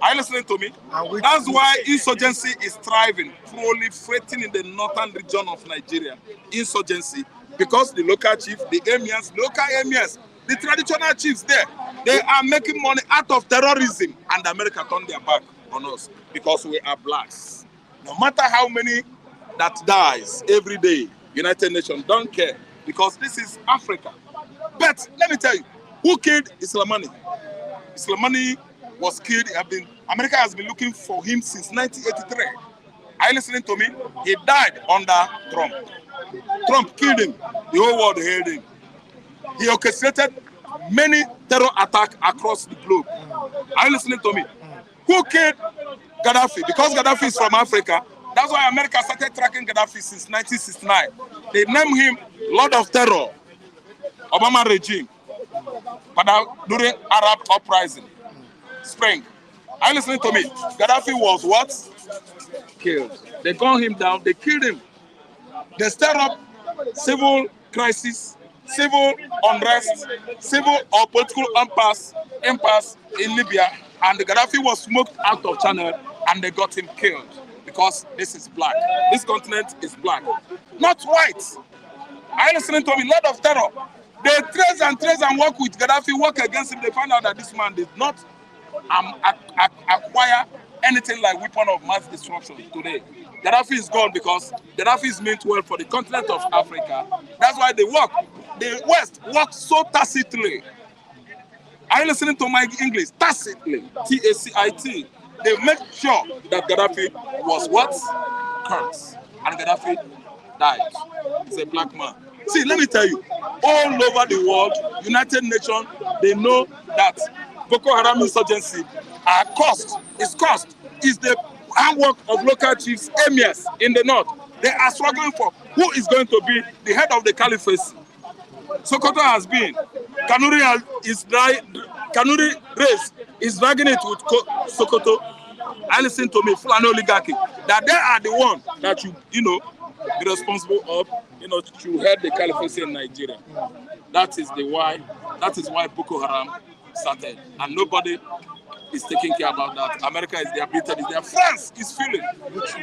Are you listening to me? That's why insurgency is thriving, proliferating in the northern region of Nigeria. Insurgency, because the local chiefs, the emirs, local emirs, the traditional chiefs there, they are making money out of terrorism, and America turned their back on us because we are blacks. No matter how many that dies every day, United Nations don't care because this is Africa. But let me tell you, who killed Islamani? Islamani was killed. America has been looking for him since 1983. Are you listening to me? He died under Trump. Trump killed him. The whole world hated him. He orchestrated many terror attacks across the globe. Are you listening to me? Who killed Gaddafi? Because Gaddafi is from Africa. That's why America started tracking Gaddafi since 1969. They named him Lord of Terror, Obama regime, but during Arab uprising, spring. Are you listening to me? Gaddafi was what? Killed. They gunned him down. They killed him. They stirred up civil crisis, civil unrest, civil or political impasse in Libya, and the Gaddafi was smoked out of Channel, and they got him killed because this is black. This continent is black, not white. Are you listening to me? Lord of Terror. They trace and work with Gaddafi, work against him. They find out that this man did not acquire anything like weapon of mass destruction today. Gaddafi is gone because Gaddafi is meant well for the continent of Africa. That's why they work. The West works so tacitly. Are you listening to my English? Tacitly. T-A-C-I-T. They make sure that Gaddafi was what? Cursed. And Gaddafi died. He's a black man. See, let me tell you, all over the world, United Nations, they know that Boko Haram insurgency are cost. It's cost. It's the handwork of local chiefs, emirs in the north. They are struggling for who is going to be the head of the caliphate. Sokoto has been. Kanuri race is dragging it with Sokoto. I listen to me, Fulani oligarchy, that they are the one that you know, be responsible of, to head the caliphate in Nigeria. That is why Boko Haram started, and nobody is taking care about that. America is there, Britain is there, France is feeling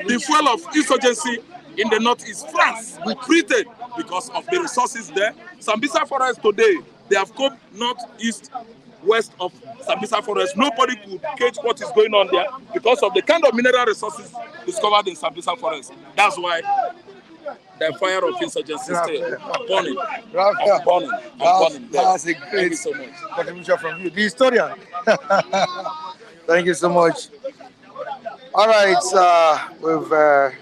the fuel of insurgency in the north is France with Britain because of the resources there. Sambisa Forest today, they have come northeast, west of Sambisa Forest. Nobody could catch what is going on there because of the kind of mineral resources discovered in Sambisa Forest. That's why the fire of insurgency is still burning. Burning. That's a great contribution from you, the historian. Thank you so much. All right, we've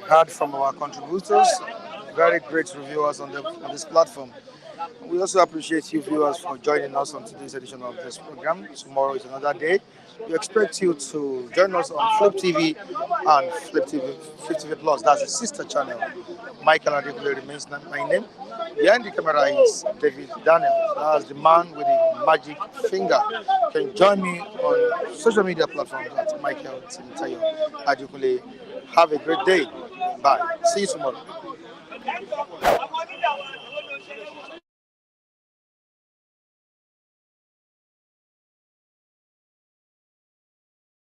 heard from our contributors, very great reviewers on this platform. We also appreciate you viewers for joining us on today's edition of this program. Tomorrow is another day. We expect you to join us on Flip TV and Flip TV Plus. That's the sister channel. Michael Adekule remains my name. Behind the camera is David Daniel. That's the man with the magic finger. You can join me on social media platforms at Michael Adekule. Have a great day. Bye. See you tomorrow.